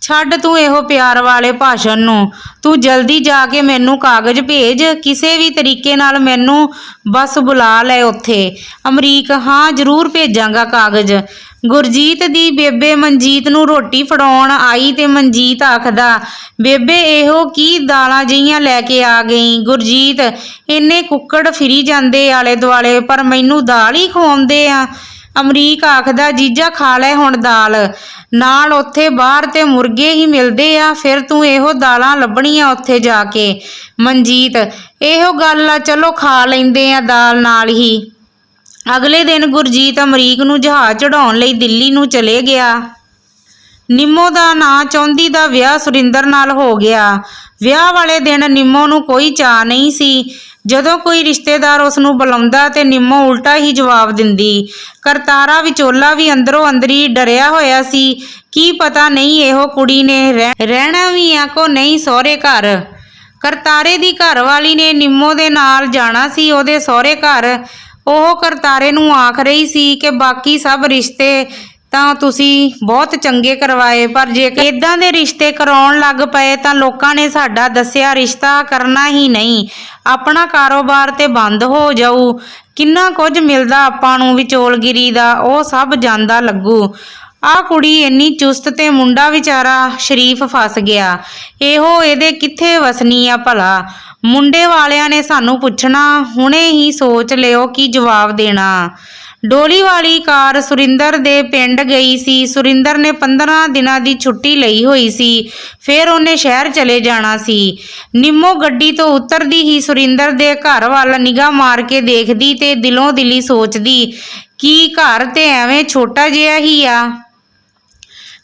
ਛੱਡ ਤੂੰ ਇਹੋ ਪਿਆਰ ਵਾਲੇ ਭਾਸ਼ਣ ਨੂੰ, ਤੂੰ ਜਲਦੀ ਜਾ ਕੇ ਮੈਨੂੰ ਕਾਗਜ਼ ਭੇਜ ਕਿਸੇ ਵੀ ਤਰੀਕੇ ਨਾਲ, ਮੈਨੂੰ ਬਸ ਬੁਲਾ ਲੈ ਉੱਥੇ। ਅਮਰੀਕ, ਹਾਂ ਜ਼ਰੂਰ ਭੇਜਾਂਗਾ ਕਾਗਜ਼। ਗੁਰਜੀਤ ਦੀ ਬੇਬੇ ਮਨਜੀਤ ਨੂੰ ਰੋਟੀ ਫੜਾਉਣ ਆਈ ਤੇ ਮਨਜੀਤ ਆਖਦਾ, ਬੇਬੇ ਇਹੋ ਕੀ ਦਾਲਾਂ ਜਿਹੀਆਂ ਲੈ ਕੇ ਆ ਗਈ। ਗੁਰਜੀਤ, ਇੰਨੇ ਕੁੱਕੜ ਫਿਰੀ ਜਾਂਦੇ ਆਲੇ ਦੁਆਲੇ ਪਰ ਮੈਨੂੰ ਦਾਲ ਹੀ ਖਵਾਉਂਦੇ ਆ। ਅਮਰੀਕ ਆਖਦਾ, ਜੀਜਾ ਖਾ ਲੈ ਹੁਣ ਦਾਲ, ਨਾਲ ਉੱਥੇ ਬਾਹਰ ਤੇ ਮੁਰਗੇ ਹੀ ਮਿਲਦੇ ਆ, ਫਿਰ ਤੂੰ ਇਹੋ ਦਾਲਾਂ ਲੱਭਣੀਆਂ ਉੱਥੇ ਜਾ ਕੇ। ਮਨਜੀਤ, ਇਹੋ ਗੱਲ ਆ, ਚਲੋ ਖਾ ਲੈਂਦੇ ਆ ਦਾਲ ਨਾਲ ਹੀ। ਅਗਲੇ ਦਿਨ ਗੁਰਜੀਤ ਅਮਰੀਕ ਨੂੰ ਜਹਾਜ਼ ਚੜਾਉਣ ਲਈ ਦਿੱਲੀ ਨੂੰ ਚਲੇ ਗਿਆ। ਨਿੰਮੋ ਦਾ ਨਾਂ ਚਾਹੁੰਦੀ ਦਾ ਵਿਆਹ ਸੁਰਿੰਦਰ ਨਾਲ ਹੋ ਗਿਆ। ਵਿਆਹ ਵਾਲੇ ਦਿਨ ਨਿੰਮੋ ਨੂੰ ਕੋਈ ਚਾਅ ਨਹੀਂ ਸੀ। ਜਦੋਂ ਕੋਈ ਰਿਸ਼ਤੇਦਾਰ ਉਸ ਨੂੰ ਬੁਲਾਉਂਦਾ ਤੇ ਨਿੰਮੋ ਉਲਟਾ ਹੀ ਜਵਾਬ ਦਿੰਦੀ। ਕਰਤਾਰਾ ਵਿਚੋਲਾ ਵੀ ਅੰਦਰੋਂ ਅੰਦਰੀ ਡਰਿਆ ਹੋਇਆ ਸੀ, ਕੀ ਪਤਾ ਨਹੀਂ ਇਹੋ ਕੁੜੀ ਨੇ ਰਹਿਣਾ ਵੀ ਆ ਕੋ ਨਹੀਂ ਸਹੁਰੇ ਘਰ। ਕਰਤਾਰੇ ਦੀ ਘਰਵਾਲੀ ਨੇ ਨਿੰਮੋ ਦੇ ਨਾਲ ਜਾਣਾ ਸੀ ਉਹਦੇ ਸਹੁਰੇ ਘਰ। ਉਹ ਕਰਤਾਰੇ ਨੂੰ ਆਖ ਰਹੀ ਸੀ ਕਿ ਬਾਕੀ ਸਭ ਰਿਸ਼ਤੇ ਤਾਂ ਤੁਸੀਂ ਬਹੁਤ ਚੰਗੇ ਕਰਵਾਏ, ਪਰ ਜੇਕਰ ਇਦਾਂ ਦੇ ਰਿਸ਼ਤੇ ਕਰਾਉਣ ਲੱਗ ਪਏ ਤਾਂ ਲੋਕਾਂ ਨੇ ਸਾਡਾ ਦੱਸਿਆ ਰਿਸ਼ਤਾ ਕਰਨਾ ਹੀ ਨਹੀਂ, ਆਪਣਾ ਕਾਰੋਬਾਰ ਤੇ ਬੰਦ ਹੋ ਜਾਊ। ਕਿੰਨਾ ਕੁਝ ਮਿਲਦਾ ਆਪਾਂ ਨੂੰ ਵਿਚੋਲਗਿਰੀ ਦਾ, ਉਹ ਸਭ ਜਾਂਦਾ ਲੱਗੂ। ਆਹ ਕੁੜੀ ਇੰਨੀ ਚੁਸਤ ਤੇ ਮੁੰਡਾ ਵਿਚਾਰਾ ਸ਼ਰੀਫ ਫਸ ਗਿਆ, ਇਹੋ ਇਹਦੇ ਕਿੱਥੇ ਵਸਣੀ ਆ ਭਲਾ। ਮੁੰਡੇ ਵਾਲਿਆਂ ਨੇ ਸਾਨੂੰ ਪੁੱਛਣਾ, ਹੁਣੇ ਹੀ ਸੋਚ ਲਿਓ ਕੀ ਜਵਾਬ ਦੇਣਾ। ਡੋਲੀ ਵਾਲੀ ਕਾਰ ਸੁਰਿੰਦਰ ਦੇ ਪਿੰਡ ਗਈ ਸੀ। ਸੁਰਿੰਦਰ ਨੇ 15 ਦਿਨਾਂ ਦੀ ਛੁੱਟੀ ਲਈ ਹੋਈ ਸੀ, ਫਿਰ ਉਹਨੇ ਸ਼ਹਿਰ ਚਲੇ ਜਾਣਾ ਸੀ। ਨਿੰਮੋ ਗੱਡੀ ਤੋਂ ਉਤਰਦੀ ਹੀ ਸੁਰਿੰਦਰ ਦੇ ਘਰ ਵੱਲ ਨਿਗਾਹ ਮਾਰ ਕੇ ਦੇਖਦੀ ਤੇ ਦਿਲੋਂ ਦਿਲੀ ਸੋਚਦੀ ਕਿ ਘਰ ਤੇ ਐਵੇਂ ਛੋਟਾ ਜਿਹਾ ਹੀ ਆ।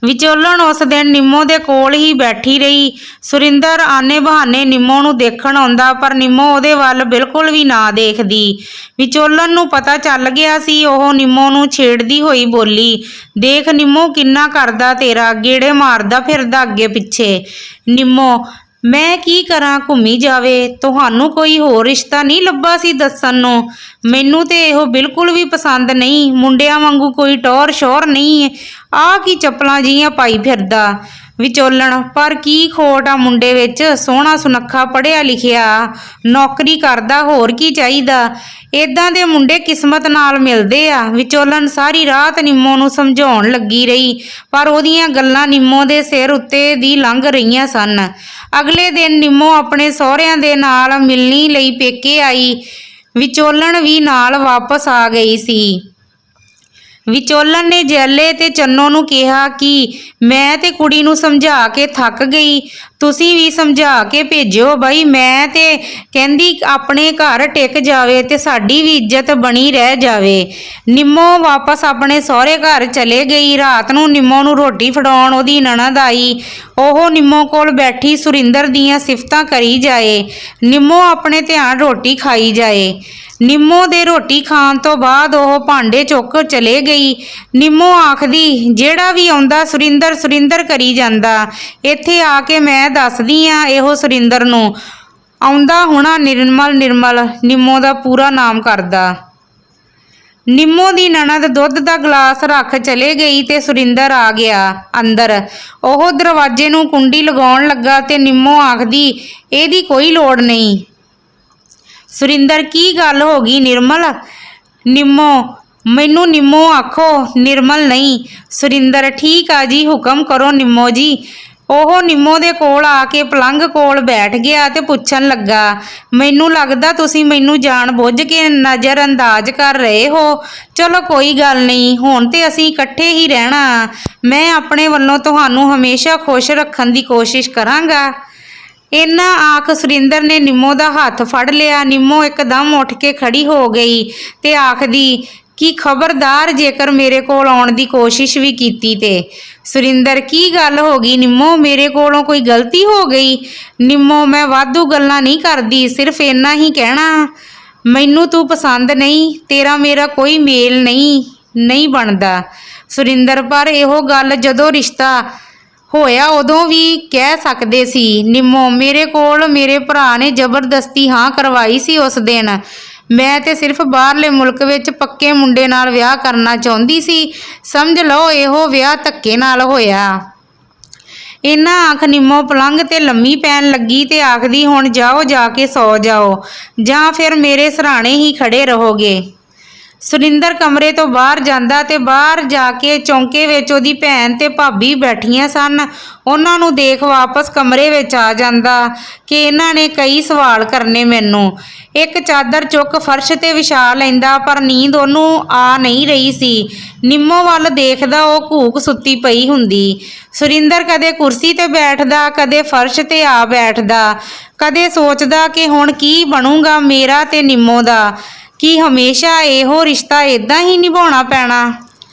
ਵਿਚੋਲਣ ਉਸ ਦਿਨ ਨਿੰਮੋ ਦੇ ਕੋਲ ਹੀ ਬੈਠੀ ਰਹੀ। ਸੁਰਿੰਦਰ ਆਨੇ ਬਹਾਨੇ ਨਿੰਮੋ ਨੂੰ ਦੇਖਣ ਆਉਂਦਾ, ਪਰ ਨਿੰਮੋ ਉਹਦੇ ਵੱਲ ਬਿਲਕੁਲ ਵੀ ਨਾ ਦੇਖਦੀ। ਵਿਚੋਲਣ ਨੂੰ ਪਤਾ ਚੱਲ ਗਿਆ ਸੀ। ਉਹ ਨਿੰਮੋ ਨੂੰ ਛੇੜਦੀ ਹੋਈ ਬੋਲੀ, ਦੇਖ ਨਿੰਮੋ ਕਿੰਨਾ ਕਰਦਾ ਤੇਰਾ, ਗੇੜੇ ਮਾਰਦਾ ਫਿਰਦਾ ਅੱਗੇ ਪਿੱਛੇ। ਨਿੰਮੋ, ਮੈਂ ਕੀ ਕਰਾਂ, ਘੁੰਮੀ ਜਾਵੇ। ਤੁਹਾਨੂੰ ਕੋਈ ਹੋਰ ਰਿਸ਼ਤਾ ਨਹੀਂ ਲੱਭਾ ਸੀ ਦੱਸਣ ਨੂੰ? ਮੈਨੂੰ ਤੇ ਇਹੋ ਬਿਲਕੁਲ ਵੀ ਪਸੰਦ ਨਹੀਂ, ਮੁੰਡਿਆਂ ਵਾਂਗੂ ਕੋਈ ਟੌਰ ਸ਼ੋਰ ਨਹੀਂ। ਆਹ ਕੀ ਚੱਪਲਾਂ ਜਿਹੀਆਂ ਪਾਈ ਫਿਰਦਾ। ਵਿਚੋਲਣ, ਪਰ ਕੀ ਖੋਟ ਆ ਮੁੰਡੇ ਵਿੱਚ, ਸੋਹਣਾ ਸੁਨੱਖਾ ਪੜ੍ਹਿਆ ਲਿਖਿਆ, ਨੌਕਰੀ ਕਰਦਾ, ਹੋਰ ਕੀ ਚਾਹੀਦਾ। ਇਦਾਂ ਦੇ ਮੁੰਡੇ ਕਿਸਮਤ ਨਾਲ ਮਿਲਦੇ ਆ। ਵਿਚੋਲਣ ਸਾਰੀ ਰਾਤ ਨਿੰਮੋ ਨੂੰ ਸਮਝਾਉਣ ਲੱਗੀ ਰਹੀ, ਪਰ ਉਹਦੀਆਂ ਗੱਲਾਂ ਨਿੰਮੋ ਦੇ ਸਿਰ ਉੱਤੇ ਦੀ ਲੰਘ ਰਹੀਆਂ ਸਨ। ਅਗਲੇ ਦਿਨ ਨਿੰਮੋ ਆਪਣੇ ਸਹੁਰਿਆਂ ਦੇ ਨਾਲ ਮਿਲਣੀ ਲਈ ਪੇਕੇ ਆਈ। ਵਿਚੋਲਣ ਵੀ ਨਾਲ ਵਾਪਸ ਆ ਗਈ ਸੀ। ਵਿਚੋਲਣ ਨੇ ਜੈਲੇ ਤੇ ਚੰਨੋ ਨੂੰ ਕਿਹਾ ਕਿ ਮੈਂ ਤੇ ਕੁੜੀ ਨੂੰ ਸਮਝਾ ਕੇ ਥੱਕ ਗਈ, ਤੁਸੀਂ ਵੀ ਸਮਝਾ ਕੇ ਭੇਜਿਓ ਬਈ। ਮੈਂ ਤੇ ਕਹਿੰਦੀ ਆਪਣੇ ਘਰ ਟਿਕ ਜਾਵੇ ਤੇ ਸਾਡੀ ਵੀ ਇੱਜ਼ਤ ਬਣੀ ਰਹਿ ਜਾਵੇ। ਨਿੰਮੋ ਵਾਪਸ ਆਪਣੇ ਸਹੁਰੇ ਘਰ ਚਲੇ ਗਈ। ਰਾਤ ਨੂੰ ਨਿੰਮੋ ਨੂੰ ਰੋਟੀ ਫੜਾਉਣ ਉਹਦੀ ਨਣਦ ਆਈ। ਉਹ ਨਿੰਮੋ ਕੋਲ ਬੈਠੀ ਸੁਰਿੰਦਰ ਦੀਆਂ ਸਿਫਤਾਂ ਕਰੀ ਜਾਏ। ਨਿੰਮੋ ਆਪਣੇ ਧਿਆਨ ਰੋਟੀ ਖਾਈ ਜਾਏ। ਨਿੰਮੋ ਦੇ ਰੋਟੀ ਖਾਣ ਤੋਂ ਬਾਅਦ ਉਹ ਭਾਂਡੇ ਚੁੱਕ ਚਲੇ ਗਈ। ਨਿੰਮੋ ਆਖਦੀ, ਜਿਹੜਾ ਵੀ ਆਉਂਦਾ ਸੁਰਿੰਦਰ ਸੁਰਿੰਦਰ ਕਰੀ ਜਾਂਦਾ। ਇੱਥੇ ਆ ਕੇ ਮੈਂ ਦੱਸਦੀ ਆ ਇਹੋ ਸੁਰਿੰਦਰ ਨੂੰ। ਆਉਂਦਾ ਹੋਣਾ ਨਿਰਮਲ। ਨਿਰਮਲ ਨਿੰਮੋ ਦਾ ਪੂਰਾ ਨਾਮ ਕਰਦਾ। ਨਿੰਮੋ ਦੀ ਨਣਦ ਦੁੱਧ ਦਾ ਗਲਾਸ ਰੱਖ ਚਲੇ ਗਈ ਤੇ ਸੁਰਿੰਦਰ ਆ ਗਿਆ ਅੰਦਰ। ਉਹ ਦਰਵਾਜ਼ੇ ਨੂੰ ਕੁੰਡੀ ਲਗਾਉਣ ਲੱਗਾ ਤੇ ਨਿੰਮੋ ਆਖਦੀ, ਇਹਦੀ ਕੋਈ ਲੋੜ ਨਹੀਂ। ਸੁਰਿੰਦਰ, ਕੀ ਗੱਲ ਹੋ ਗਈ ਨਿਰਮਲ? ਨਿੰਮੋ, ਮੈਨੂੰ ਨਿੰਮੋ ਆਖੋ, ਨਿਰਮਲ ਨਹੀਂ। ਸੁਰਿੰਦਰ, ਠੀਕ ਆ ਜੀ, ਹੁਕਮ ਕਰੋ ਨਿੰਮੋ ਜੀ। ਉਹ ਨਿੰਮੋ ਦੇ ਕੋਲ ਆ ਕੇ ਪਲੰਘ ਕੋਲ ਬੈਠ ਗਿਆ ਤੇ ਪੁੱਛਣ ਲੱਗਾ, ਮੈਨੂੰ ਲੱਗਦਾ ਤੁਸੀਂ ਮੈਨੂੰ ਜਾਣ ਬੁੱਝ ਕੇ ਨਜ਼ਰ ਅੰਦਾਜ਼ ਕਰ ਰਹੇ ਹੋ। ਚਲੋ ਕੋਈ ਗੱਲ ਨਹੀਂ, ਹੁਣ ਤੇ ਅਸੀਂ ਇਕੱਠੇ ਹੀ ਰਹਿਣਾ। ਮੈਂ ਆਪਣੇ ਵੱਲੋਂ ਤੁਹਾਨੂੰ ਹਮੇਸ਼ਾ ਖੁਸ਼ ਰੱਖਣ ਦੀ ਕੋਸ਼ਿਸ਼ ਕਰਾਂਗਾ। ਇੰਨਾ ਆਖ ਸੁਰਿੰਦਰ ਨੇ ਨਿੰਮੋ ਦਾ ਹੱਥ ਫੜ ਲਿਆ। ਨਿੰਮੋ ਇੱਕਦਮ ਉੱਠ ਕੇ ਖੜੀ ਹੋ ਗਈ ਤੇ ਆਖਦੀ, ਕਿ ਖਬਰਦਾਰ ਜੇਕਰ ਮੇਰੇ ਕੋਲ ਆਉਣ ਦੀ ਕੋਸ਼ਿਸ਼ ਵੀ ਕੀਤੀ ਤੇ। ਸੁਰਿੰਦਰ, ਕੀ ਗੱਲ ਹੋ ਗਈ ਨਿੰਮੋ? ਮੇਰੇ ਕੋਲੋਂ ਕੋਈ ਗਲਤੀ ਹੋ ਗਈ? ਨਿੰਮੋ, ਮੈਂ ਵਾਧੂ ਗੱਲਾਂ ਨਹੀਂ ਕਰਦੀ, ਸਿਰਫ ਇੰਨਾ ਹੀ ਕਹਿਣਾ, ਮੈਨੂੰ ਤੂੰ ਪਸੰਦ ਨਹੀਂ। ਤੇਰਾ ਮੇਰਾ ਕੋਈ ਮੇਲ ਨਹੀਂ ਬਣਦਾ। ਸੁਰਿੰਦਰ, ਪਰ ਇਹੋ ਗੱਲ ਜਦੋਂ ਰਿਸ਼ਤਾ ਹੋਇਆ ਉਦੋਂ ਵੀ ਕਹਿ ਸਕਦੇ ਸੀ। ਨਿੰਮੋ, ਮੇਰੇ ਕੋਲ ਮੇਰੇ ਭਰਾ ਨੇ ਜ਼ਬਰਦਸਤੀ ਹਾਂ ਕਰਵਾਈ ਸੀ ਉਸ ਦਿਨ। ਮੈਂ ਤੇ ਸਿਰਫ ਬਾਹਰਲੇ ਮੁਲਕ ਵਿੱਚ ਪੱਕੇ ਮੁੰਡੇ ਨਾਲ ਵਿਆਹ ਕਰਨਾ ਚਾਹੁੰਦੀ ਸੀ। ਸਮਝ ਲਓ ਇਹੋ ਵਿਆਹ ਧੱਕੇ ਨਾਲ ਹੋਇਆ। ਇੰਨਾ ਆਖ ਨਿੰਮੋ ਪਲੰਘ ਤੇ ਲੰਮੀ ਪੈਣ ਲੱਗੀ ਤੇ ਆਖਦੀ, ਹੁਣ ਜਾਓ, ਜਾ ਕੇ ਸੌ ਜਾਓ, ਜਾਂ ਫਿਰ ਮੇਰੇ ਸਰਾਣੇ ਹੀ ਖੜੇ ਰਹੋਗੇ। ਸੁਰਿੰਦਰ ਕਮਰੇ ਤੋਂ ਬਾਹਰ ਜਾਂਦਾ ਤੇ ਬਾਹਰ ਜਾ ਕੇ ਚੌਂਕੇ ਵਿੱਚ ਉਹਦੀ ਭੈਣ ਤੇ ਭਾਬੀ ਬੈਠੀਆਂ ਸਨ। ਉਹਨਾਂ ਨੂੰ ਦੇਖ ਵਾਪਸ ਕਮਰੇ ਵਿੱਚ ਆ ਜਾਂਦਾ ਕਿ ਇਹਨਾਂ ਨੇ ਕਈ ਸਵਾਲ ਕਰਨੇ ਮੈਨੂੰ। ਇੱਕ ਚਾਦਰ ਚੁੱਕ ਫਰਸ਼ ਤੇ ਵਿਛਾ ਲੈਂਦਾ, ਪਰ ਨੀਂਦ ਉਹਨੂੰ ਆ ਨਹੀਂ ਰਹੀ ਸੀ। ਨਿੰਮੋ ਵੱਲ ਦੇਖਦਾ ਉਹ ਘੂਕ ਸੁੱਤੀ ਪਈ ਹੁੰਦੀ। ਸੁਰਿੰਦਰ ਕਦੇ ਕੁਰਸੀ ਤੇ ਬੈਠਦਾ, ਕਦੇ ਫਰਸ਼ ਤੇ ਆ ਬੈਠਦਾ, ਕਦੇ ਸੋਚਦਾ ਕਿ ਹੁਣ ਕੀ ਬਣੂਗਾ ਮੇਰਾ ਤੇ ਨਿੰਮੋ ਦਾ। ਕੀ ਹਮੇਸ਼ਾ ਇਹੋ ਰਿਸ਼ਤਾ ਇਦਾਂ ਹੀ ਨਿਭਾਉਣਾ ਪੈਣਾ?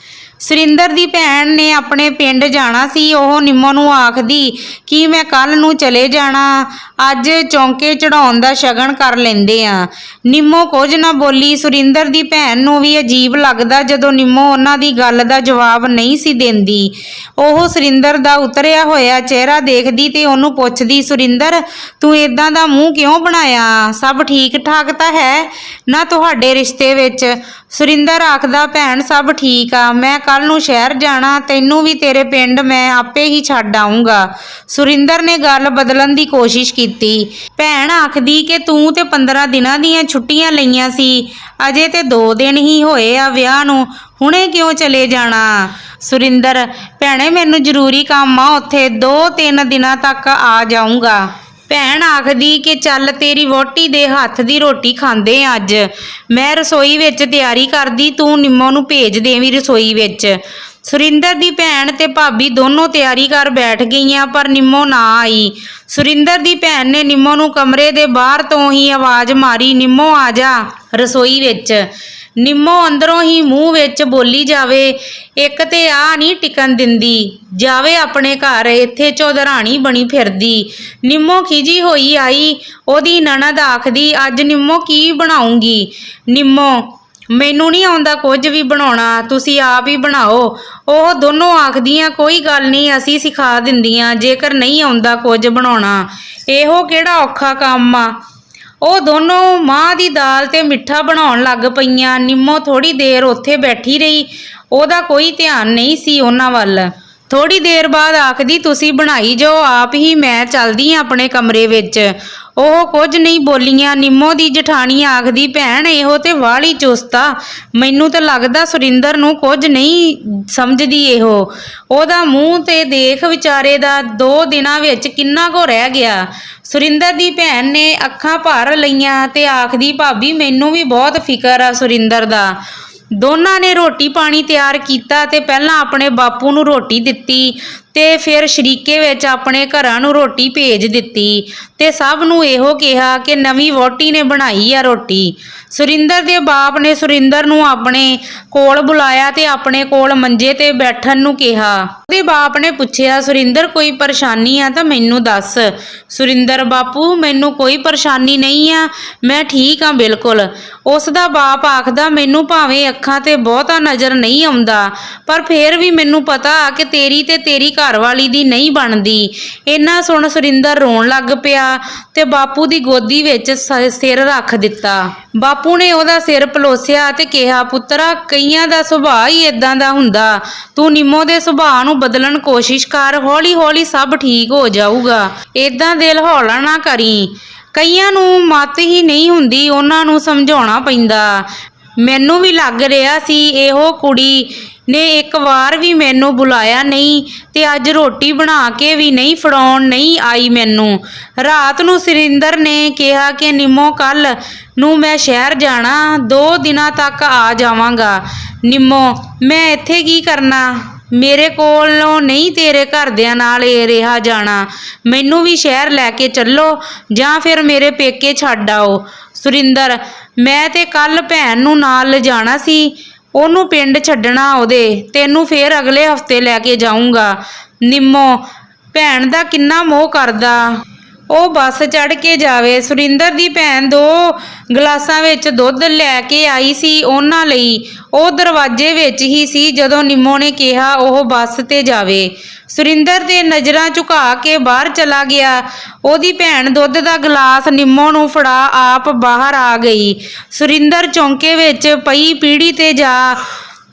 ਸੁਰਿੰਦਰ ਦੀ ਭੈਣ ਨੇ ਆਪਣੇ ਪਿੰਡ ਜਾਣਾ ਸੀ। ਉਹ ਨਿੰਮੋ ਨੂੰ ਆਖਦੀ ਕਿ ਮੈਂ ਕੱਲ ਨੂੰ ਚਲੇ ਜਾਣਾ, ਅੱਜ ਚੌਂਕੇ ਚੜਾਉਣ ਦਾ ਸ਼ਗਨ ਕਰ ਲੈਂਦੇ ਆ। ਨਿੰਮੋ ਕੁਝ ਨਾ ਬੋਲੀ। ਸੁਰਿੰਦਰ ਦੀ ਭੈਣ ਨੂੰ ਵੀ ਅਜੀਬ ਲੱਗਦਾ ਜਦੋਂ ਨਿੰਮੋ ਉਹਨਾਂ ਦੀ ਗੱਲ ਦਾ ਜਵਾਬ ਨਹੀਂ ਸੀ ਦਿੰਦੀ। ਉਹ ਸੁਰਿੰਦਰ ਦਾ ਉਤਰਿਆ ਹੋਇਆ ਚਿਹਰਾ ਦੇਖਦੀ ਤੇ ਉਹਨੂੰ ਪੁੱਛਦੀ, ਸੁਰਿੰਦਰ, ਤੂੰ ਇਦਾਂ ਦਾ ਮੂੰਹ ਕਿਉਂ ਬਣਾਇਆ? ਸਭ ਠੀਕ ਠਾਕ ਤਾਂ ਹੈ ਨਾ ਤੁਹਾਡੇ ਰਿਸ਼ਤੇ ਵਿੱਚ? ਸੁਰਿੰਦਰ ਆਖਦਾ, ਭੈਣ ਸਭ ਠੀਕ ਆ, ਮੈਂ ਕੱਲ ਨੂੰ ਸ਼ਹਿਰ ਜਾਣਾ, ਤੈਨੂੰ ਵੀ ਤੇਰੇ ਪਿੰਡ ਮੈਂ ਆਪੇ ਹੀ ਛੱਡ ਆਊਂਗਾ। ਸੁਰਿੰਦਰ ਨੇ ਗੱਲ ਬਦਲਣ ਦੀ ਕੋਸ਼ਿਸ਼ ਕੀਤੀ। ਭੈਣ ਆਖਦੀ ਕਿ ਤੂੰ ਤੇ 15 ਦਿਨਾਂ ਦੀਆਂ ਛੁੱਟੀਆਂ ਲਈਆਂ ਸੀ, ਅਜੇ ਤੇ 2 ਦਿਨ ਹੀ ਹੋਏ ਆ ਵਿਆਹ ਨੂੰ, ਹੁਣੇ ਕਿਉਂ ਚਲੇ ਜਾਣਾ? ਸੁਰਿੰਦਰ, ਭੈਣੇ ਮੈਨੂੰ ਜ਼ਰੂਰੀ ਕੰਮ ਆ ਉੱਥੇ, 2-3 ਦਿਨਾਂ ਤੱਕ ਆ ਜਾਊਂਗਾ। ਭੈਣ ਆਖਦੀ ਕਿ ਚੱਲ ਤੇਰੀ ਵਹੁਟੀ ਦੇ ਹੱਥ ਦੀ ਰੋਟੀ ਖਾਂਦੇ ਆ ਅੱਜ। ਮੈਂ ਰਸੋਈ ਵਿੱਚ ਤਿਆਰੀ ਕਰਦੀ, ਤੂੰ ਨਿੰਮੋ ਨੂੰ ਭੇਜ ਦੇਵੀਂ ਰਸੋਈ ਵਿੱਚ। ਸੁਰਿੰਦਰ ਦੀ ਭੈਣ ਤੇ ਭਾਬੀ ਦੋਨੋਂ ਤਿਆਰੀ ਕਰ ਬੈਠ ਗਈਆਂ, ਪਰ ਨਿੰਮੋ ਨਾ ਆਈ। ਸੁਰਿੰਦਰ ਦੀ ਭੈਣ ਨੇ ਨਿੰਮੋ ਨੂੰ ਕਮਰੇ ਦੇ ਬਾਹਰ ਤੋਂ ਹੀ ਆਵਾਜ਼ ਮਾਰੀ, ਨਿੰਮੋ ਆ ਜਾ ਰਸੋਈ ਵਿੱਚ। ਨਿੰਮੋ ਅੰਦਰੋਂ ਹੀ ਮੂੰਹ ਵਿੱਚ ਬੋਲੀ ਜਾਵੇ, ਇੱਕ ਤੇ ਆ ਨਹੀਂ ਟਿਕਣ ਦਿੰਦੀ, ਜਾਵੇ ਆਪਣੇ ਘਰ, ਇੱਥੇ ਚੌਧਰਾਣੀ ਬਣੀ ਫਿਰਦੀ। ਨਿੰਮੋ ਖਿਜੀ ਹੋਈ ਆਈ। ਉਹਦੀ ਨਣਦ ਆਖਦੀ, ਅੱਜ ਨਿੰਮੋ ਕੀ ਬਣਾਉਂਗੀ? ਨਿੰਮੋ, ਮੈਨੂੰ ਨਹੀਂ ਆਉਂਦਾ ਕੁਝ ਵੀ ਬਣਾਉਣਾ, ਤੁਸੀਂ ਆਪ ਹੀ ਬਣਾਓ। ਉਹ ਦੋਨੋਂ ਆਖਦੀਆਂ, ਕੋਈ ਗੱਲ ਨਹੀਂ, ਅਸੀਂ ਸਿਖਾ ਦਿੰਦੀਆਂ, ਜੇਕਰ ਨਹੀਂ ਆਉਂਦਾ ਕੁਝ ਬਣਾਉਣਾ, ਇਹੋ ਕਿਹੜਾ ਔਖਾ ਕੰਮ ਆ। ਉਹ ਦੋਨੋਂ ਮਾਂ ਦੀ ਦਾਲ ਤੇ ਮਿੱਠਾ ਬਣਾਉਣ ਲੱਗ ਪਈਆਂ। ਨਿੰਮੋ ਥੋੜੀ ਦੇਰ ਉੱਥੇ ਬੈਠੀ ਰਹੀ, ਉਹਦਾ ਕੋਈ ਧਿਆਨ ਨਹੀਂ ਸੀ ਉਹਨਾਂ ਵੱਲ। ਥੋੜੀ ਦੇਰ ਬਾਅਦ ਆਖਦੀ, ਤੁਸੀਂ ਬਣਾਈ ਜਾਓ ਆਪ ਹੀ, ਮੈਂ ਚੱਲਦੀ ਹਾਂ ਆਪਣੇ ਕਮਰੇ ਵਿੱਚ। ਉਹ ਕੁਝ ਨਹੀਂ ਬੋਲੀਆਂ। ਨਿੰਮੋ ਦੀ ਜਠਾਣੀ ਆਖਦੀ, ਭੈਣ ਇਹੋ ਤੇ ਵਾਹਲੀ ਚੁਸਤਾ, ਮੈਨੂੰ ਤਾਂ ਲੱਗਦਾ ਸੁਰਿੰਦਰ ਨੂੰ ਕੁਝ ਨਹੀਂ ਸਮਝਦੀ ਇਹੋ। ਉਹਦਾ ਮੂੰਹ ਤੇ ਦੇਖ ਵਿਚਾਰੇ ਦਾ 2 ਦਿਨਾਂ ਵਿੱਚ ਕਿੰਨਾ ਕੁ ਰਹਿ ਗਿਆ। ਸੁਰਿੰਦਰ ਦੀ ਭੈਣ ਨੇ ਅੱਖਾਂ ਭਰ ਲਈਆਂ ਤੇ ਆਖਦੀ, ਭਾਬੀ ਮੈਨੂੰ ਵੀ ਬਹੁਤ ਫਿਕਰ ਆ ਸੁਰਿੰਦਰ ਦਾ। ਦੋਨਾਂ ਨੇ ਰੋਟੀ ਪਾਣੀ ਤਿਆਰ ਕੀਤਾ ਤੇ ਪਹਿਲਾਂ ਆਪਣੇ ਬਾਪੂ ਨੂੰ ਰੋਟੀ ਦਿੱਤੀ ਤੇ ਫਿਰ ਸ਼ਰੀਕੇ ਵਿੱਚ ਆਪਣੇ ਘਰਾਂ ਨੂੰ ਰੋਟੀ ਭੇਜ ਦਿੱਤੀ ਤੇ ਸਭ ਨੂੰ ਇਹੋ ਕਿਹਾ ਕਿ ਨਵੀਂ ਵਹੁਟੀ ਨੇ ਬਣਾਈ ਆ ਰੋਟੀ। ਸੁਰਿੰਦਰ ਦੇ ਬਾਪ ਨੇ ਸੁਰਿੰਦਰ ਨੂੰ ਆਪਣੇ ਕੋਲ ਬੁਲਾਇਆ ਤੇ ਆਪਣੇ ਕੋਲ ਮੰਜੇ ਤੇ ਬੈਠਣ ਨੂੰ ਕਿਹਾ। ਉਹਦੇ ਬਾਪ ਨੇ ਪੁੱਛਿਆ, ਸੁਰਿੰਦਰ ਕੋਈ ਪਰੇਸ਼ਾਨੀ ਆ ਤਾਂ ਮੈਨੂੰ ਦੱਸ। ਸੁਰਿੰਦਰ, ਬਾਪੂ ਮੈਨੂੰ ਕੋਈ ਪਰੇਸ਼ਾਨੀ ਨਹੀਂ ਆ, ਮੈਂ ਠੀਕ ਆ ਬਿਲਕੁਲ। ਉਸ ਦਾ ਬਾਪ ਆਖਦਾ, ਮੈਨੂੰ ਭਾਵੇਂ ਅੱਖਾਂ ਤੇ ਬਹੁਤਾ ਨਜ਼ਰ ਨਹੀਂ ਆਉਂਦਾ ਪਰ ਫੇਰ ਵੀ ਮੈਨੂੰ ਪਤਾ ਕਿ ਤੇਰੀ ਤੇ ਤੇਰੀ ਘਰਵਾਲੀ ਦੀ ਨਹੀਂ ਬਣਦੀ। ਇੰਨਾ ਸੁਣ ਸੁਰਿੰਦਰ ਰੋਣ ਲੱਗ ਪਿਆ ਤੇ ਬਾਪੂ ਦੀ ਗੋਦੀ ਵਿੱਚ ਸਿਰ ਰੱਖ ਦਿੱਤਾ। ਬਾਪੂ ਨੇ ਉਹਦਾ ਸਿਰ ਪਲੋਸਿਆ ਤੇ ਕਿਹਾ, ਪੁੱਤਰਾ ਕਈਆਂ ਦਾ ਸੁਭਾਅ ਹੀ ਇਦਾਂ ਦਾ ਹੁੰਦਾ, ਤੂੰ ਨਿੰਮੋ ਦੇ ਸੁਭਾਅ ਨੂੰ ਬਦਲਣ ਕੋਸ਼ਿਸ਼ ਕਰ, ਹੌਲੀ ਹੌਲੀ ਸਭ ਠੀਕ ਹੋ ਜਾਊਗਾ। ਏਦਾਂ ਦਿਲ ਹੌਲਾ ਨਾ ਕਰੀ, ਕਈਆਂ ਨੂੰ ਮੱਤ ਹੀ ਨਹੀਂ ਹੁੰਦੀ, ਉਹਨਾਂ ਨੂੰ ਸਮਝਾਉਣਾ ਪੈਂਦਾ। ਮੈਨੂੰ ਵੀ ਲੱਗ ਰਿਹਾ ਸੀ ਇਹੋ ਕੁੜੀ ਨੇ ਇੱਕ ਵਾਰ ਵੀ ਮੈਨੂੰ ਬੁਲਾਇਆ ਨਹੀਂ ਤੇ ਅੱਜ ਰੋਟੀ ਬਣਾ ਕੇ ਵੀ ਨਹੀਂ ਫੜਾਉਣ ਨਹੀਂ ਆਈ ਮੈਨੂੰ। ਰਾਤ ਨੂੰ ਸੁਰਿੰਦਰ ਨੇ ਕਿਹਾ ਕਿ ਨਿੰਮੋ ਕੱਲ ਨੂੰ ਮੈਂ ਸ਼ਹਿਰ ਜਾਣਾ, 2 ਦਿਨਾਂ ਤੱਕ ਆ ਜਾਵਾਂਗਾ। ਨਿੰਮੋ, ਮੈਂ ਇੱਥੇ ਕੀ ਕਰਨਾ? ਮੇਰੇ ਕੋਲੋਂ ਨਹੀਂ ਤੇਰੇ ਘਰਦਿਆਂ ਨਾਲ ਰਿਹਾ ਜਾਣਾ, ਮੈਨੂੰ ਵੀ ਸ਼ਹਿਰ ਲੈ ਕੇ ਚੱਲੋ ਜਾਂ ਫਿਰ ਮੇਰੇ ਪੇਕੇ ਛੱਡ ਆਓ। ਸੁਰਿੰਦਰ, ਮੈਂ ਤੇ ਕੱਲ ਭੈਣ ਨੂੰ ਨਾਲ ਲਿਜਾਣਾ ਸੀ, ਉਹਨੂੰ ਪਿੰਡ ਛੱਡਣਾ ਉਹਦੇ, ਤੈਨੂੰ ਫੇਰ ਅਗਲੇ ਹਫਤੇ ਲੈ ਕੇ ਜਾਊਂਗਾ। ਨਿੰਮੋ, ਭੈਣ ਦਾ ਕਿੰਨਾ ਮੋਹ ਕਰਦਾ, ਉਹ ਬੱਸ ਚੜ੍ਹ ਕੇ ਜਾਵੇ। ਸੁਰਿੰਦਰ ਦੀ ਭੈਣ 2 ਗਲਾਸਾਂ ਵਿੱਚ ਦੁੱਧ ਲੈ ਕੇ ਆਈ ਸੀ ਉਹਨਾਂ ਲਈ। ਉਹ ਦਰਵਾਜ਼ੇ ਵਿੱਚ ਹੀ ਸੀ ਜਦੋਂ ਨਿੰਮੋ ਨੇ ਕਿਹਾ ਉਹ ਬੱਸ ਤੇ ਜਾਵੇ। ਸੁਰਿੰਦਰ ਦੇ ਨਜ਼ਰਾਂ ਝੁਕਾ ਕੇ ਬਾਹਰ ਚਲਾ ਗਿਆ। ਉਹਦੀ ਭੈਣ ਦੁੱਧ ਦਾ ਗਲਾਸ ਨਿੰਮੋ ਨੂੰ ਫੜਾ ਆਪ ਬਾਹਰ ਆ ਗਈ। ਸੁਰਿੰਦਰ ਚੌਂਕੇ ਵਿੱਚ ਪਈ ਪੀੜੀ ਤੇ ਜਾ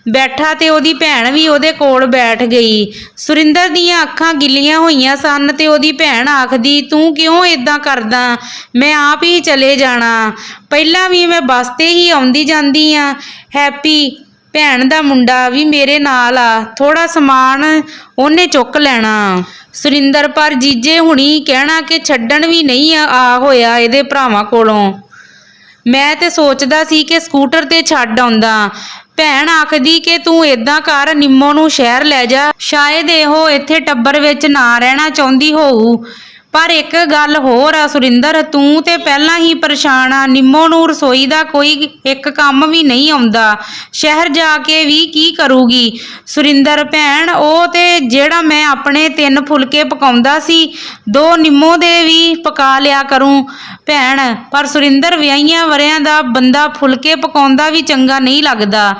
ਬੈਠਾ ਤੇ ਉਹਦੀ ਭੈਣ ਵੀ ਉਹਦੇ ਕੋਲ ਬੈਠ ਗਈ। ਸੁਰਿੰਦਰ ਦੀਆਂ ਅੱਖਾਂ ਗਿੱਲੀਆਂ ਹੋਈਆਂ ਸਨ ਤੇ ਉਹਦੀ ਭੈਣ ਆਖਦੀ, ਤੂੰ ਕਿਉਂ ਏਦਾਂ ਕਰਦਾ? ਮੈਂ ਆਪ ਹੀ ਚਲੇ ਜਾਣਾ, ਪਹਿਲਾਂ ਵੀ ਮੈਂ ਬੱਸ ਤੇ ਹੀ ਆਉਂਦੀ ਜਾਂਦੀ ਆ। ਹੈਪੀ, ਭੈਣ ਦਾ ਮੁੰਡਾ ਵੀ ਮੇਰੇ ਨਾਲ ਆ, ਥੋੜਾ ਸਮਾਨ ਉਹਨੇ ਚੁੱਕ ਲੈਣਾ। ਸੁਰਿੰਦਰ, ਪਰ ਜੀਜੇ ਹੁਣੀ ਕਹਿਣਾ ਕਿ ਛੱਡਣ ਵੀ ਨਹੀਂ ਆ ਹੋਇਆ ਇਹਦੇ ਭਰਾਵਾਂ ਕੋਲੋਂ। ਮੈਂ ਤੇ ਸੋਚਦਾ ਸੀ ਕਿ ਸਕੂਟਰ ਤੇ ਛੱਡ ਆਉਂਦਾ। ਭੈਣ ਆਖਦੀ ਕਿ ਤੂੰ ਏਦਾਂ ਕਰ, ਨਿੰਮੋ ਨੂੰ ਸ਼ਹਿਰ ਲੈ ਜਾ, ਸ਼ਾਇਦ ਇਹੋ ਇੱਥੇ ਟੱਬਰ ਵਿੱਚ ਨਾ ਰਹਿਣਾ ਚਾਹੁੰਦੀ ਹੋਊ। ਪਰ ਇੱਕ ਗੱਲ ਹੋਰ ਆ ਸੁਰਿੰਦਰ, ਤੂੰ ਤੇ ਪਹਿਲਾਂ ਹੀ ਪਰੇਸ਼ਾਨ ਆ। ਨਿੰਮੋ ਨੂੰ ਰਸੋਈ ਦਾ ਕੋਈ ਇੱਕ ਕੰਮ ਵੀ ਨਹੀਂ ਆਉਂਦਾ, ਸ਼ਹਿਰ ਜਾ ਕੇ ਵੀ ਕੀ ਕਰੂਗੀ? ਸੁਰਿੰਦਰ, ਭੈਣ ਉਹ ਤੇ ਜਿਹੜਾ ਮੈਂ ਆਪਣੇ 3 ਫੁਲਕੇ ਪਕਾਉਂਦਾ ਸੀ, 2 ਨਿੰਮੋ ਦੇ ਵੀ ਪਕਾ ਲਿਆ ਕਰੂੰ ਭੈਣ। ਪਰ ਸੁਰਿੰਦਰ, ਵਿਆਹੀਆਂ ਵਰਿਆਂ ਦਾ ਬੰਦਾ ਫੁਲਕੇ ਪਕਾਉਂਦਾ ਵੀ ਚੰਗਾ ਨਹੀਂ ਲੱਗਦਾ।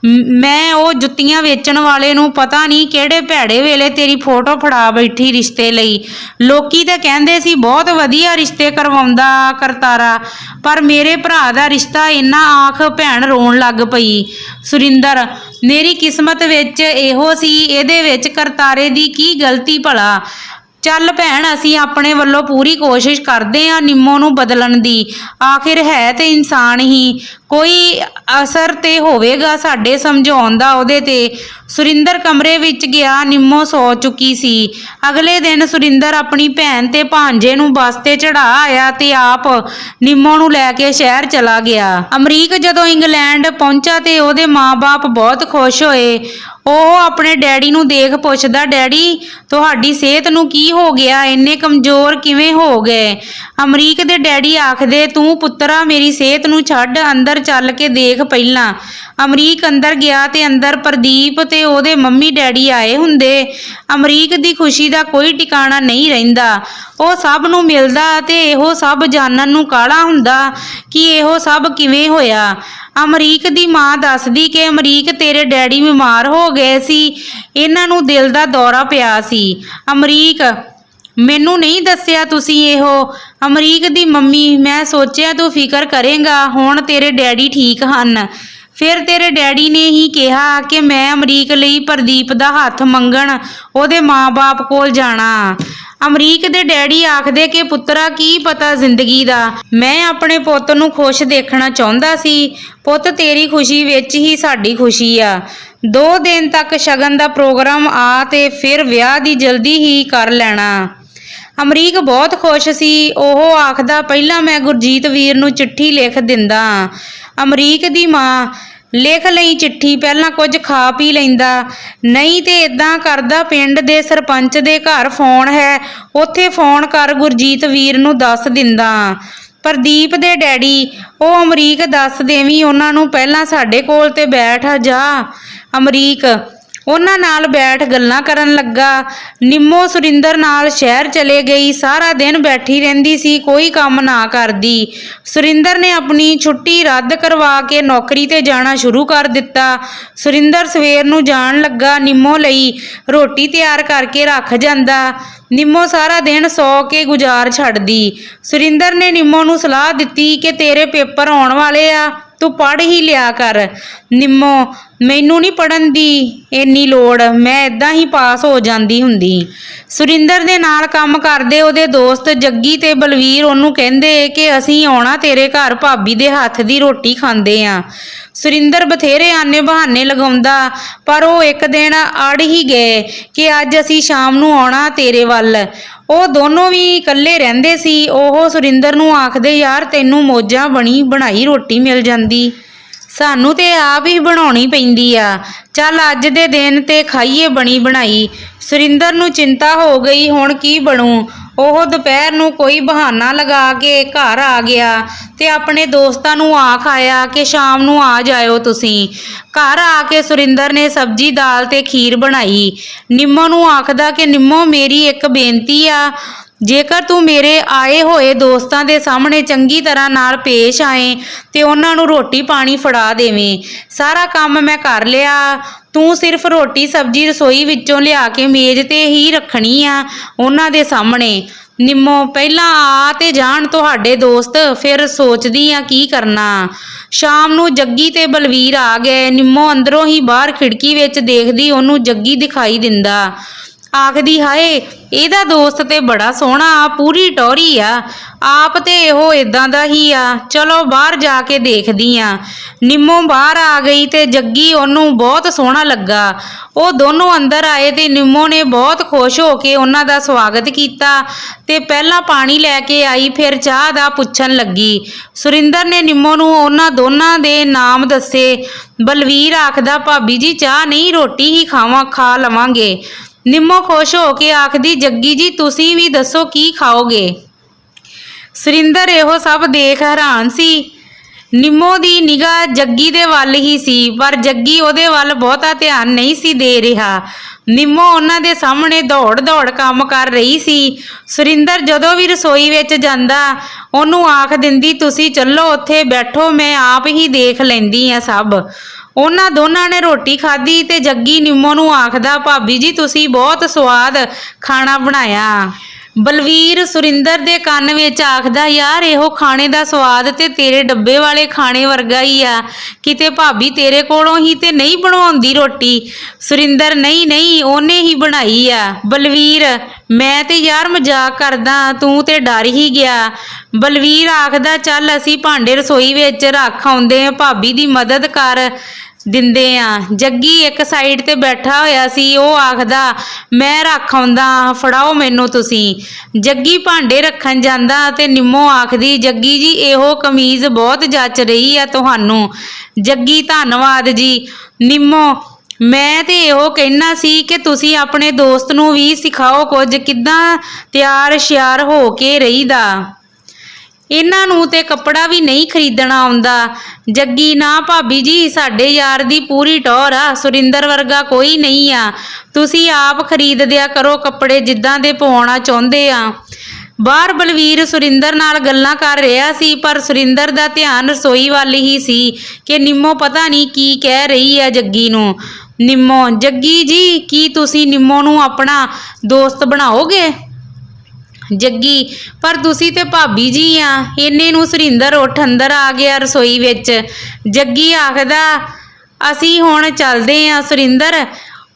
ਮੈਂ ਉਹ ਜੁੱਤੀਆਂ ਵੇਚਣ ਵਾਲੇ ਨੂੰ ਪਤਾ ਨਹੀਂ ਕਿਹੜੇ ਭੈੜੇ ਵੇਲੇ ਤੇਰੀ ਫੋਟੋ ਫੜਾ ਬੈਠੀ ਰਿਸ਼ਤੇ ਲਈ। ਲੋਕੀ ਤਾਂ ਕਹਿੰਦੇ ਸੀ ਬਹੁਤ ਵਧੀਆ ਰਿਸ਼ਤੇ ਕਰਵਾਉਂਦਾ ਕਰਤਾਰਾ, ਪਰ ਮੇਰੇ ਭਰਾ ਦਾ ਰਿਸ਼ਤਾ ਇੰਨਾ ਆਖ। ਭੈਣ ਰੋਣ ਲੱਗ ਪਈ। ਸੁਰਿੰਦਰ, ਮੇਰੀ ਕਿਸਮਤ ਵਿੱਚ ਇਹੋ ਸੀ, ਇਹਦੇ ਵਿੱਚ ਕਰਤਾਰੇ ਦੀ ਕੀ ਗਲਤੀ ਭਲਾ? ਚੱਲ ਭੈਣ, ਅਸੀਂ ਆਪਣੇ ਵੱਲੋਂ ਪੂਰੀ ਕੋਸ਼ਿਸ਼ ਕਰਦੇ ਹਾਂ ਨਿੰਮੋ ਨੂੰ ਬਦਲਣ ਦੀ, ਆਖਿਰ ਹੈ ਤੇ ਇਨਸਾਨ ਹੀ, ਕੋਈ ਅਸਰ ਤੇ ਹੋਵੇਗਾ ਸਾਡੇ ਸਮਝਾਉਣ ਦਾ ਉਹਦੇ ਤੇ। ਸੁਰਿੰਦਰ ਕਮਰੇ ਵਿੱਚ ਗਿਆ। ਨਿੰਮੋ ਸੌ ਚੁੱਕੀ ਸੀ। ਅਗਲੇ ਦਿਨ ਸੁਰਿੰਦਰ ਆਪਣੀ ਭੈਣ ਤੇ ਭਾਂਜੇ ਨੂੰ ਬੱਸ ਤੇ ਚੜਾ ਆਇਆ ਤੇ ਆਪ ਨਿੰਮੋ ਨੂੰ ਲੈ ਕੇ ਸ਼ਹਿਰ ਚਲਾ ਗਿਆ। ਅਮਰੀਕ ਜਦੋਂ ਇੰਗਲੈਂਡ ਪਹੁੰਚਾ ਤੇ ਉਹਦੇ ਮਾਂ-ਬਾਪ ਬਹੁਤ ਖੁਸ਼ ਹੋਏ। ਉਹ ਆਪਣੇ ਡੈਡੀ ਨੂੰ ਦੇਖ ਪੁੱਛਦਾ, ਡੈਡੀ ਤੁਹਾਡੀ ਸਿਹਤ ਨੂੰ ਕੀ ਹੋ ਗਿਆ, ਇੰਨੇ ਕਮਜ਼ੋਰ ਕਿਵੇਂ ਹੋ ਗਏ? ਅਮਰੀਕ ਦੇ ਡੈਡੀ ਆਖਦੇ, ਤੂੰ ਪੁੱਤਰਾ ਮੇਰੀ ਸਿਹਤ ਨੂੰ ਛੱਡ, ਅੰਦਰ ਚੱਲ ਕੇ ਦੇਖ ਪਹਿਲਾਂ। ਅਮਰੀਕ ਅੰਦਰ ਗਿਆ ਤੇ ਅੰਦਰ ਪ੍ਰਦੀਪ ਤੇ ਉਹਦੇ ਮੰਮੀ ਡੈਡੀ ਆਏ ਹੁੰਦੇ। ਅਮਰੀਕ ਦੀ ਖੁਸ਼ੀ ਦਾ ਕੋਈ ਟਿਕਾਣਾ ਨਹੀਂ ਰਹਿੰਦਾ। ਉਹ ਸਭ ਨੂੰ ਮਿਲਦਾ ਤੇ ਇਹੋ ਸਭ ਜਾਣਨ ਨੂੰ ਕਾਹਲਾ ਹੁੰਦਾ ਕਿ ਇਹੋ ਸਭ ਕਿਵੇਂ ਹੋਇਆ। ਅਮਰੀਕ ਦੀ ਮਾਂ ਦੱਸਦੀ ਕਿ ਅਮਰੀਕ ਤੇਰੇ ਡੈਡੀ ਬਿਮਾਰ ਹੋ ਗਏ ਸੀ, ਇਹਨਾਂ ਨੂੰ ਦਿਲ ਦਾ ਦੌਰਾ ਪਿਆ ਸੀ। ਅਮਰੀਕ, ਮੈਨੂੰ ਨਹੀਂ ਦੱਸਿਆ ਤੁਸੀਂ ਇਹੋ? ਅਮਰੀਕ ਦੀ ਮੰਮੀ, ਮੈਂ ਸੋਚਿਆ ਤੂੰ ਫਿਕਰ ਕਰੇਂਗਾ, ਹੁਣ ਤੇਰੇ ਡੈਡੀ ਠੀਕ ਹਨ। ਫਿਰ ਤੇਰੇ ਡੈਡੀ ਨੇ ਹੀ ਕਿਹਾ ਕਿ ਮੈਂ ਅਮਰੀਕ ਲਈ ਪ੍ਰਦੀਪ ਦਾ ਹੱਥ ਮੰਗਣ ਉਹਦੇ ਮਾਂ-ਬਾਪ ਕੋਲ ਜਾਣਾ। ਅਮਰੀਕ ਦੇ ਡੈਡੀ ਆਖਦੇ ਕਿ ਪੁੱਤਰਾ ਕੀ ਪਤਾ ਜ਼ਿੰਦਗੀ ਦਾ, ਮੈਂ ਆਪਣੇ ਪੁੱਤ ਨੂੰ ਖੁਸ਼ ਦੇਖਣਾ ਚਾਹੁੰਦਾ ਸੀ। ਪੁੱਤ ਤੇਰੀ ਖੁਸ਼ੀ ਵਿੱਚ ਹੀ ਸਾਡੀ ਖੁਸ਼ੀ ਆ। 2 ਦਿਨ ਤੱਕ ਸ਼ਗਨ ਦਾ ਪ੍ਰੋਗਰਾਮ ਆ ਤੇ ਫਿਰ ਵਿਆਹ ਦੀ ਜਲਦੀ ਹੀ ਕਰ ਲੈਣਾ। ਅਮਰੀਕ ਬਹੁਤ ਖੁਸ਼ ਸੀ। ਉਹ ਆਖਦਾ, ਪਹਿਲਾਂ ਮੈਂ ਗੁਰਜੀਤ ਵੀਰ ਨੂੰ ਚਿੱਠੀ ਲਿਖ ਦਿੰਦਾ। ਅਮਰੀਕ ਦੀ ਮਾਂ, ਲਿਖ ਲਈ ਚਿੱਠੀ, ਪਹਿਲਾਂ ਕੁਝ ਖਾ ਪੀ ਲੈਂਦਾ। ਨਹੀਂ ਤੇ ਇਦਾਂ ਕਰਦਾ, ਪਿੰਡ ਦੇ ਸਰਪੰਚ ਦੇ ਘਰ ਫੋਨ ਹੈ, ਉੱਥੇ ਫੋਨ ਕਰ ਗੁਰਜੀਤ ਵੀਰ ਨੂੰ ਦੱਸ ਦਿੰਦਾ। ਪ੍ਰਦੀਪ ਦੇ ਡੈਡੀ, ਉਹ ਅਮਰੀਕ ਦੱਸ ਦੇਵੀਂ ਉਹਨਾਂ ਨੂੰ, ਪਹਿਲਾਂ ਸਾਡੇ ਕੋਲ ਤੇ ਬੈਠ ਜਾ। ਅਮਰੀਕ ਉਹਨਾਂ ਨਾਲ ਬੈਠ ਗੱਲਾਂ ਕਰਨ ਲੱਗਾ। ਨਿੰਮੋ ਸੁਰਿੰਦਰ ਨਾਲ ਸ਼ਹਿਰ ਚਲੇ ਗਈ। ਸਾਰਾ ਦਿਨ ਬੈਠੀ ਰਹਿੰਦੀ ਸੀ, ਕੋਈ ਕੰਮ ਨਾ ਕਰਦੀ। ਸੁਰਿੰਦਰ ਨੇ ਆਪਣੀ ਛੁੱਟੀ ਰੱਦ ਕਰਵਾ ਕੇ ਨੌਕਰੀ ਤੇ ਜਾਣਾ ਸ਼ੁਰੂ ਕਰ ਦਿੱਤਾ। ਸੁਰਿੰਦਰ ਸਵੇਰ ਨੂੰ ਜਾਣ ਲੱਗਾ ਨਿੰਮੋ ਲਈ ਰੋਟੀ ਤਿਆਰ ਕਰਕੇ ਰੱਖ ਜਾਂਦਾ। ਨਿੰਮੋ ਸਾਰਾ ਦਿਨ ਸੌ ਕੇ ਗੁਜ਼ਾਰ ਛੱਡਦੀ। ਸੁਰਿੰਦਰ ਨੇ ਨਿੰਮੋ ਨੂੰ ਸਲਾਹ ਦਿੱਤੀ ਕਿ ਤੇਰੇ ਪੇਪਰ ਆਉਣ ਵਾਲੇ ਆ, ਤੂੰ ਪੜ੍ਹ ਹੀ ਲਿਆ ਕਰ। ਨਿੰਮੋ, ਮੈਨੂੰ ਨਹੀਂ ਪੜ੍ਹਨ ਦੀ ਇੰਨੀ ਲੋੜ, ਮੈਂ ਇਦਾਂ ਹੀ ਪਾਸ ਹੋ ਜਾਂਦੀ ਹੁੰਦੀ। ਸੁਰਿੰਦਰ ਦੇ ਨਾਲ ਕੰਮ ਕਰਦੇ ਉਹਦੇ ਦੋਸਤ ਜੱਗੀ ਤੇ ਬਲਵੀਰ ਉਹਨੂੰ ਕਹਿੰਦੇ ਕਿ ਅਸੀਂ ਆਉਣਾ ਤੇਰੇ ਘਰ, ਭਾਬੀ ਦੇ ਹੱਥ ਦੀ ਰੋਟੀ ਖਾਂਦੇ ਆ। ਸੁਰਿੰਦਰ ਬਥੇਰੇ ਆਨੇ ਬਹਾਨੇ ਲਗਾਉਂਦਾ, ਪਰ ਉਹ ਇੱਕ ਦਿਨ ਅੜ ਹੀ ਗਏ ਕਿ ਅੱਜ ਅਸੀਂ ਸ਼ਾਮ ਨੂੰ ਆਉਣਾ ਤੇਰੇ ਵੱਲ। ਉਹ ਦੋਨੋਂ ਵੀ ਇਕੱਲੇ ਰਹਿੰਦੇ ਸੀ। ਉਹ ਸੁਰਿੰਦਰ ਨੂੰ ਆਖਦੇ, ਯਾਰ ਤੈਨੂੰ ਮੌਜਾਂ ਬਣੀ ਬਣਾਈ ਰੋਟੀ ਮਿਲ ਜਾਂਦੀ, ਸਾਨੂੰ ਤੇ ਆਪ ਹੀ ਬਣਾਉਣੀ ਪੈਂਦੀ ਆ। ਚੱਲ ਅੱਜ ਦੇ ਦਿਨ ਤੇ ਖਾਈਏ ਬਣੀ ਬਣਾਈ। ਸੁਰਿੰਦਰ ਨੂੰ ਚਿੰਤਾ ਹੋ ਗਈ, ਹੁਣ ਕੀ ਬਣੂ। ਉਹ ਦੁਪਹਿਰ ਨੂੰ ਕੋਈ ਬਹਾਨਾ ਲਗਾ ਕੇ ਘਰ ਆ ਗਿਆ ਤੇ ਆਪਣੇ ਦੋਸਤਾਂ ਨੂੰ ਆਖ ਆਇਆ ਕਿ ਸ਼ਾਮ ਨੂੰ ਆ ਜਾਇਓ ਤੁਸੀਂ। ਘਰ ਆ ਕੇ ਸੁਰਿੰਦਰ ਨੇ ਸਬਜ਼ੀ, ਦਾਲ ਤੇ ਖੀਰ ਬਣਾਈ। ਨਿੰਮੋ ਨੂੰ ਆਖਦਾ ਕਿ ਨਿੰਮੋ, ਮੇਰੀ ਇੱਕ ਬੇਨਤੀ ਆ, ਜੇਕਰ ਤੂੰ ਮੇਰੇ ਆਏ ਹੋਏ ਦੋਸਤਾਂ ਦੇ ਸਾਹਮਣੇ ਚੰਗੀ ਤਰ੍ਹਾਂ ਨਾਲ ਪੇਸ਼ ਆਏ ਤੇ ਉਹਨਾਂ ਨੂੰ ਰੋਟੀ ਪਾਣੀ ਫੜਾ ਦੇਵੇਂ। ਸਾਰਾ ਕੰਮ ਮੈਂ ਕਰ ਲਿਆ, ਤੂੰ ਸਿਰਫ ਰੋਟੀ ਸਬਜ਼ੀ ਰਸੋਈ ਵਿੱਚੋਂ ਲਿਆ ਕੇ ਮੇਜ਼ ਤੇ ਹੀ ਰੱਖਣੀ ਆ ਉਹਨਾਂ ਦੇ ਸਾਹਮਣੇ। ਨਿੰਮੋ, ਪਹਿਲਾਂ ਆ ਤੇ ਜਾਣ ਤੁਹਾਡੇ ਦੋਸਤ, ਫਿਰ ਸੋਚਦੀ ਆ ਕੀ ਕਰਨਾ। ਸ਼ਾਮ ਨੂੰ ਜੱਗੀ ਤੇ ਬਲਵੀਰ ਆ ਗਏ। ਨਿੰਮੋ ਅੰਦਰੋਂ ਹੀ ਬਾਹਰ ਖਿੜਕੀ ਵਿੱਚ ਦੇਖਦੀ, ਉਹਨੂੰ ਜੱਗੀ ਦਿਖਾਈ ਦਿੰਦਾ। ਆਖਦੀ, ਹਾਏ ਇਹਦਾ ਦੋਸਤ ਤੇ ਬੜਾ ਸੋਹਣਾ, ਪੂਰੀ ਟੌਰੀ ਆ, ਆਪ ਤੇ ਇਹੋ ਇਦਾਂ ਦਾ ਹੀ ਆ, ਚਲੋ ਬਾਹਰ ਜਾ ਕੇ ਦੇਖਦੀ ਆ। ਨਿੰਮੋ ਬਾਹਰ ਆ ਗਈ ਤੇ ਜੱਗੀ ਉਹਨੂੰ ਬਹੁਤ ਸੋਹਣਾ ਲੱਗਾ। ਉਹ ਦੋਨੋਂ ਅੰਦਰ ਆਏ ਤੇ ਨਿੰਮੋ ਨੇ ਬਹੁਤ ਖੁਸ਼ ਹੋ ਕੇ ਉਹਨਾਂ ਦਾ ਸਵਾਗਤ ਕੀਤਾ ਤੇ ਪਹਿਲਾਂ ਪਾਣੀ ਲੈ ਕੇ ਆਈ, ਫਿਰ ਚਾਹ ਦਾ ਪੁੱਛਣ ਲੱਗੀ। ਸੁਰਿੰਦਰ ਨੇ ਨਿੰਮੋ ਨੂੰ ਉਹਨਾਂ ਦੋਨਾਂ ਦੇ ਨਾਮ ਦੱਸੇ। ਬਲਵੀਰ ਆਖਦਾ, ਭਾਬੀ ਜੀ ਚਾਹ ਨਹੀਂ, ਰੋਟੀ ਹੀ ਖਾ ਲਵਾਂਗੇ। ਨਿੰਮੋ ਖੁਸ਼ ਹੋ ਕੇ ਆਖਦੀ, ਜੱਗੀ ਜੀ ਤੁਸੀਂ ਵੀ ਦੱਸੋ ਕੀ ਖਾਓਗੇ। ਸੁਰਿੰਦਰ ਇਹੋ ਸਭ ਦੇਖ ਹੈਰਾਨ ਸੀ। ਨਿੰਮੋ ਦੀ ਨਿਗਾਹ ਜੱਗੀ ਦੇ ਵੱਲ ਹੀ ਸੀ, ਪਰ ਜੱਗੀ ਉਹਦੇ ਵੱਲ ਬਹੁਤਾ ਧਿਆਨ ਨਹੀਂ ਸੀ ਦੇ ਰਿਹਾ। ਨਿੰਮੋ ਉਹਨਾਂ ਦੇ ਸਾਹਮਣੇ ਦੌੜ ਦੌੜ ਕੰਮ ਕਰ ਰਹੀ ਸੀ। ਸੁਰਿੰਦਰ ਜਦੋਂ ਵੀ ਰਸੋਈ ਵਿੱਚ ਜਾਂਦਾ ਉਹਨੂੰ ਆਖ ਦਿੰਦੀ, ਤੁਸੀਂ ਚੱਲੋ ਉੱਥੇ ਬੈਠੋ, ਮੈਂ ਆਪ ਹੀ ਦੇਖ ਲੈਂਦੀ ਆ ਸਭ। ਉਹਨਾਂ ਦੋਨਾਂ ਨੇ ਰੋਟੀ ਖਾਧੀ ਤੇ ਜੱਗੀ ਨਿੰਮੋ ਨੂੰ ਆਖਦਾ, ਭਾਬੀ ਜੀ ਤੁਸੀਂ ਬਹੁਤ ਸਵਾਦ ਖਾਣਾ ਬਣਾਇਆ। ਬਲਵੀਰ ਸੁਰਿੰਦਰ ਦੇ ਕੰਨ ਵਿੱਚ ਆਖਦਾ, ਯਾਰ ਇਹੋ ਖਾਣੇ ਦਾ ਸਵਾਦ ਤੇ ਤੇਰੇ ਡੱਬੇ ਵਾਲੇ ਖਾਣੇ ਵਰਗਾ ਹੀ ਆ, ਕਿਤੇ ਭਾਬੀ ਤੇਰੇ ਕੋਲੋਂ ਹੀ ਤੇ ਨਹੀਂ ਬਣਵਾਉਂਦੀ ਰੋਟੀ। ਸੁਰਿੰਦਰ, ਨਹੀਂ ਨਹੀਂ ਉਹਨੇ ਹੀ ਬਣਾਈ ਆ। ਬਲਵੀਰ, ਮੈਂ ਤੇ ਯਾਰ ਮਜ਼ਾਕ ਕਰਦਾ, ਤੂੰ ਤੇ ਡਰ ਹੀ ਗਿਆ। ਬਲਵੀਰ ਆਖਦਾ, ਚੱਲ ਅਸੀਂ ਭਾਂਡੇ ਰਸੋਈ ਵਿੱਚ ਰੱਖ ਆਉਂਦੇ ਆ, ਭਾਬੀ ਦੀ ਮਦਦ ਕਰ ਦਿੰਦੇ ਆ। ਜੱਗੀ ਇੱਕ ਸਾਈਡ ਤੇ ਬੈਠਾ ਹੋਇਆ ਸੀ, ਉਹ ਆਖਦਾ, ਮੈਂ ਰੱਖ ਆਉਂਦਾ, ਫੜਾਓ ਮੈਨੂੰ ਤੁਸੀਂ। ਜੱਗੀ ਭਾਂਡੇ ਰੱਖਣ ਜਾਂਦਾ ਤੇ ਨਿੰਮੋ ਆਖਦੀ, ਜੱਗੀ ਜੀ ਇਹੋ ਕਮੀਜ਼ ਬਹੁਤ ਜੱਚ ਰਹੀ ਆ ਤੁਹਾਨੂੰ। ਜੱਗੀ, ਧੰਨਵਾਦ ਜੀ। ਨਿੰਮੋ, ਮੈਂ ਤੇ ਇਹੋ ਕਹਿਣਾ ਸੀ ਕਿ ਤੁਸੀਂ ਆਪਣੇ ਦੋਸਤ ਨੂੰ ਵੀ ਸਿਖਾਓ ਕੁਝ, ਕਿੱਦਾਂ ਤਿਆਰ ਸ਼ਿਆਰ ਹੋ ਕੇ ਰਹੀਦਾ। ਇਹਨਾਂ ਨੂੰ ਤੇ ਕੱਪੜਾ ਵੀ ਨਹੀਂ ਖਰੀਦਣਾ ਆਉਂਦਾ। ਜੱਗੀ, ਨਾ ਭਾਬੀ ਜੀ, ਸਾਡੇ ਯਾਰ ਦੀ ਪੂਰੀ ਟੌਰ ਆ, ਸੁਰਿੰਦਰ ਵਰਗਾ ਕੋਈ ਨਹੀਂ ਆ, ਤੁਸੀਂ ਆਪ ਖਰੀਦ ਦਿਆ ਕਰੋ ਕੱਪੜੇ ਜਿੱਦਾਂ ਦੇ ਪਵਾਉਣਾ ਚਾਹੁੰਦੇ ਆ। ਬਾਹਰ ਬਲਵੀਰ ਸੁਰਿੰਦਰ ਨਾਲ ਗੱਲਾਂ ਕਰ ਰਿਹਾ ਸੀ, ਪਰ ਸੁਰਿੰਦਰ ਦਾ ਧਿਆਨ ਰਸੋਈ ਵੱਲ ਹੀ ਸੀ ਕਿ ਨਿੰਮੋ ਪਤਾ ਨਹੀਂ ਕੀ ਕਹਿ ਰਹੀ ਆ ਜੱਗੀ ਨੂੰ। ਨਿੰਮੋ, ਜੱਗੀ ਜੀ ਕੀ ਤੁਸੀਂ ਨਿੰਮੋ ਨੂੰ ਆਪਣਾ ਦੋਸਤ ਬਣਾਓਗੇ। ਜੱਗੀ, ਪਰ ਤੁਸੀਂ ਤੇ ਭਾਬੀ ਜੀ ਆ। ਇੰਨੇ ਨੂੰ ਸੁਰਿੰਦਰ ਉੱਠ ਅੰਦਰ ਆ ਗਿਆ ਰਸੋਈ ਵਿੱਚ। ਜੱਗੀ ਆਖਦਾ, ਅਸੀਂ ਹੁਣ ਚੱਲਦੇ ਆ ਸੁਰਿੰਦਰ।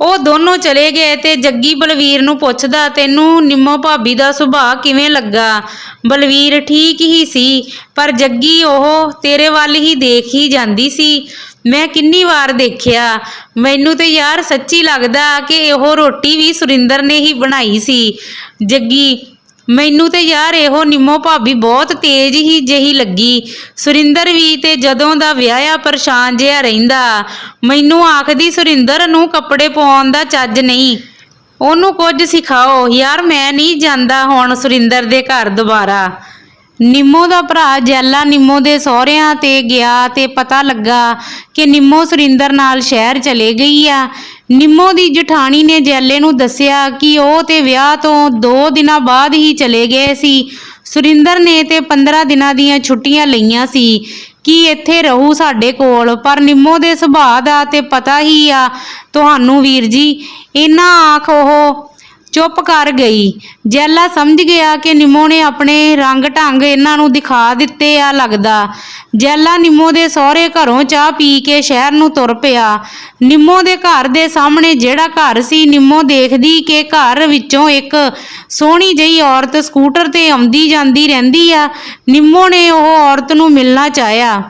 ਉਹ ਦੋਨੋਂ ਚਲੇ ਗਏ ਤੇ ਜੱਗੀ ਬਲਵੀਰ ਨੂੰ ਪੁੱਛਦਾ, ਤੈਨੂੰ ਨਿੰਮੋ ਭਾਬੀ ਦਾ ਸੁਭਾਅ ਕਿਵੇਂ ਲੱਗਾ। ਬਲਵੀਰ, ਠੀਕ ਹੀ ਸੀ, ਪਰ ਜੱਗੀ ਉਹ ਤੇਰੇ ਵੱਲ ਹੀ ਦੇਖ ਹੀ ਜਾਂਦੀ ਸੀ, ਮੈਂ ਕਿੰਨੀ ਵਾਰ ਦੇਖਿਆ। ਮੈਨੂੰ ਤੇ ਯਾਰ ਸੱਚੀ ਲੱਗਦਾ ਕਿ ਉਹ ਰੋਟੀ ਵੀ ਸੁਰਿੰਦਰ ਨੇ ਹੀ ਬਣਾਈ ਸੀ। ਜੱਗੀ, ਮੈਨੂੰ ਤੇ ਯਾਰ ਇਹੋ ਨਿੰਮੋ ਭਾਬੀ ਬਹੁਤ ਤੇਜ਼ ਹੀ ਜਿਹੀ ਲੱਗੀ। ਸੁਰਿੰਦਰ ਵੀ ਤੇ ਜਦੋਂ ਦਾ ਵਿਆਹਿਆ ਪਰੇਸ਼ਾਨ ਜਿਹਾ ਰਹਿੰਦਾ। ਮੈਨੂੰ ਆਖਦੀ ਸੁਰਿੰਦਰ ਨੂੰ ਕੱਪੜੇ ਪਾਉਣ ਦਾ ਚੱਜ ਨਹੀਂ, ਉਹਨੂੰ ਕੁਝ ਸਿਖਾਓ। ਯਾਰ ਮੈਂ ਨਹੀਂ ਜਾਂਦਾ ਹੁਣ ਸੁਰਿੰਦਰ ਦੇ ਘਰ ਦੁਬਾਰਾ। ਨਿੰਮੋ ਦਾ ਭਰਾ ਜੈਲਾ ਨਿੰਮੋ ਦੇ ਸਹੁਰਿਆਂ ਤੇ ਗਿਆ ਤੇ ਪਤਾ ਲੱਗਾ ਕਿ ਨਿੰਮੋ ਸੁਰਿੰਦਰ ਨਾਲ ਸ਼ਹਿਰ ਚਲੇ ਗਈ ਆ। ਨਿੰਮੋ ਦੀ ਜਠਾਣੀ ਨੇ ਜੈਲੇ ਨੂੰ ਦੱਸਿਆ ਕਿ ਉਹ ਤੇ ਵਿਆਹ ਤੋਂ 2 ਦਿਨਾਂ ਬਾਅਦ ਹੀ ਚਲੇ ਗਏ ਸੀ। ਸੁਰਿੰਦਰ ਨੇ ਤੇ 15 ਦਿਨਾਂ ਦੀਆਂ ਛੁੱਟੀਆਂ ਲਈਆਂ ਸੀ ਕਿ ਇੱਥੇ ਰਹੂ ਸਾਡੇ ਕੋਲ, ਪਰ ਨਿੰਮੋ ਦੇ ਸੁਭਾਅ ਦਾ ਤੇ ਪਤਾ ਹੀ ਆ ਤੁਹਾਨੂੰ ਵੀਰ ਜੀ। ਇਹਨਾਂ ਆਖ ਉਹ ਚੁੱਪ ਕਰ ਗਈ। ਜੈਲਾ ਸਮਝ ਗਿਆ ਕਿ ਨਿੰਮੋ ਨੇ ਆਪਣੇ ਰੰਗ ਢੰਗ ਇਹਨਾਂ ਨੂੰ ਦਿਖਾ ਦਿੱਤੇ ਆ ਲੱਗਦਾ। ਜੈਲਾ ਨਿੰਮੋ ਦੇ ਸਹੁਰੇ ਘਰੋਂ ਚਾਹ ਪੀ ਕੇ ਸ਼ਹਿਰ ਨੂੰ ਤੁਰ ਪਿਆ। ਨਿੰਮੋ ਦੇ ਘਰ ਦੇ ਸਾਹਮਣੇ ਜਿਹੜਾ ਘਰ ਸੀ, ਨਿੰਮੋ ਦੇਖਦੀ ਕਿ ਘਰ ਵਿੱਚੋਂ ਇੱਕ ਸੋਹਣੀ ਜਿਹੀ ਔਰਤ ਸਕੂਟਰ ਤੇ ਆਉਂਦੀ ਜਾਂਦੀ ਰਹਿੰਦੀ ਆ। ਨਿੰਮੋ ਨੇ ਉਹ ਔਰਤ ਨੂੰ ਮਿਲਣਾ ਚਾਹਿਆ।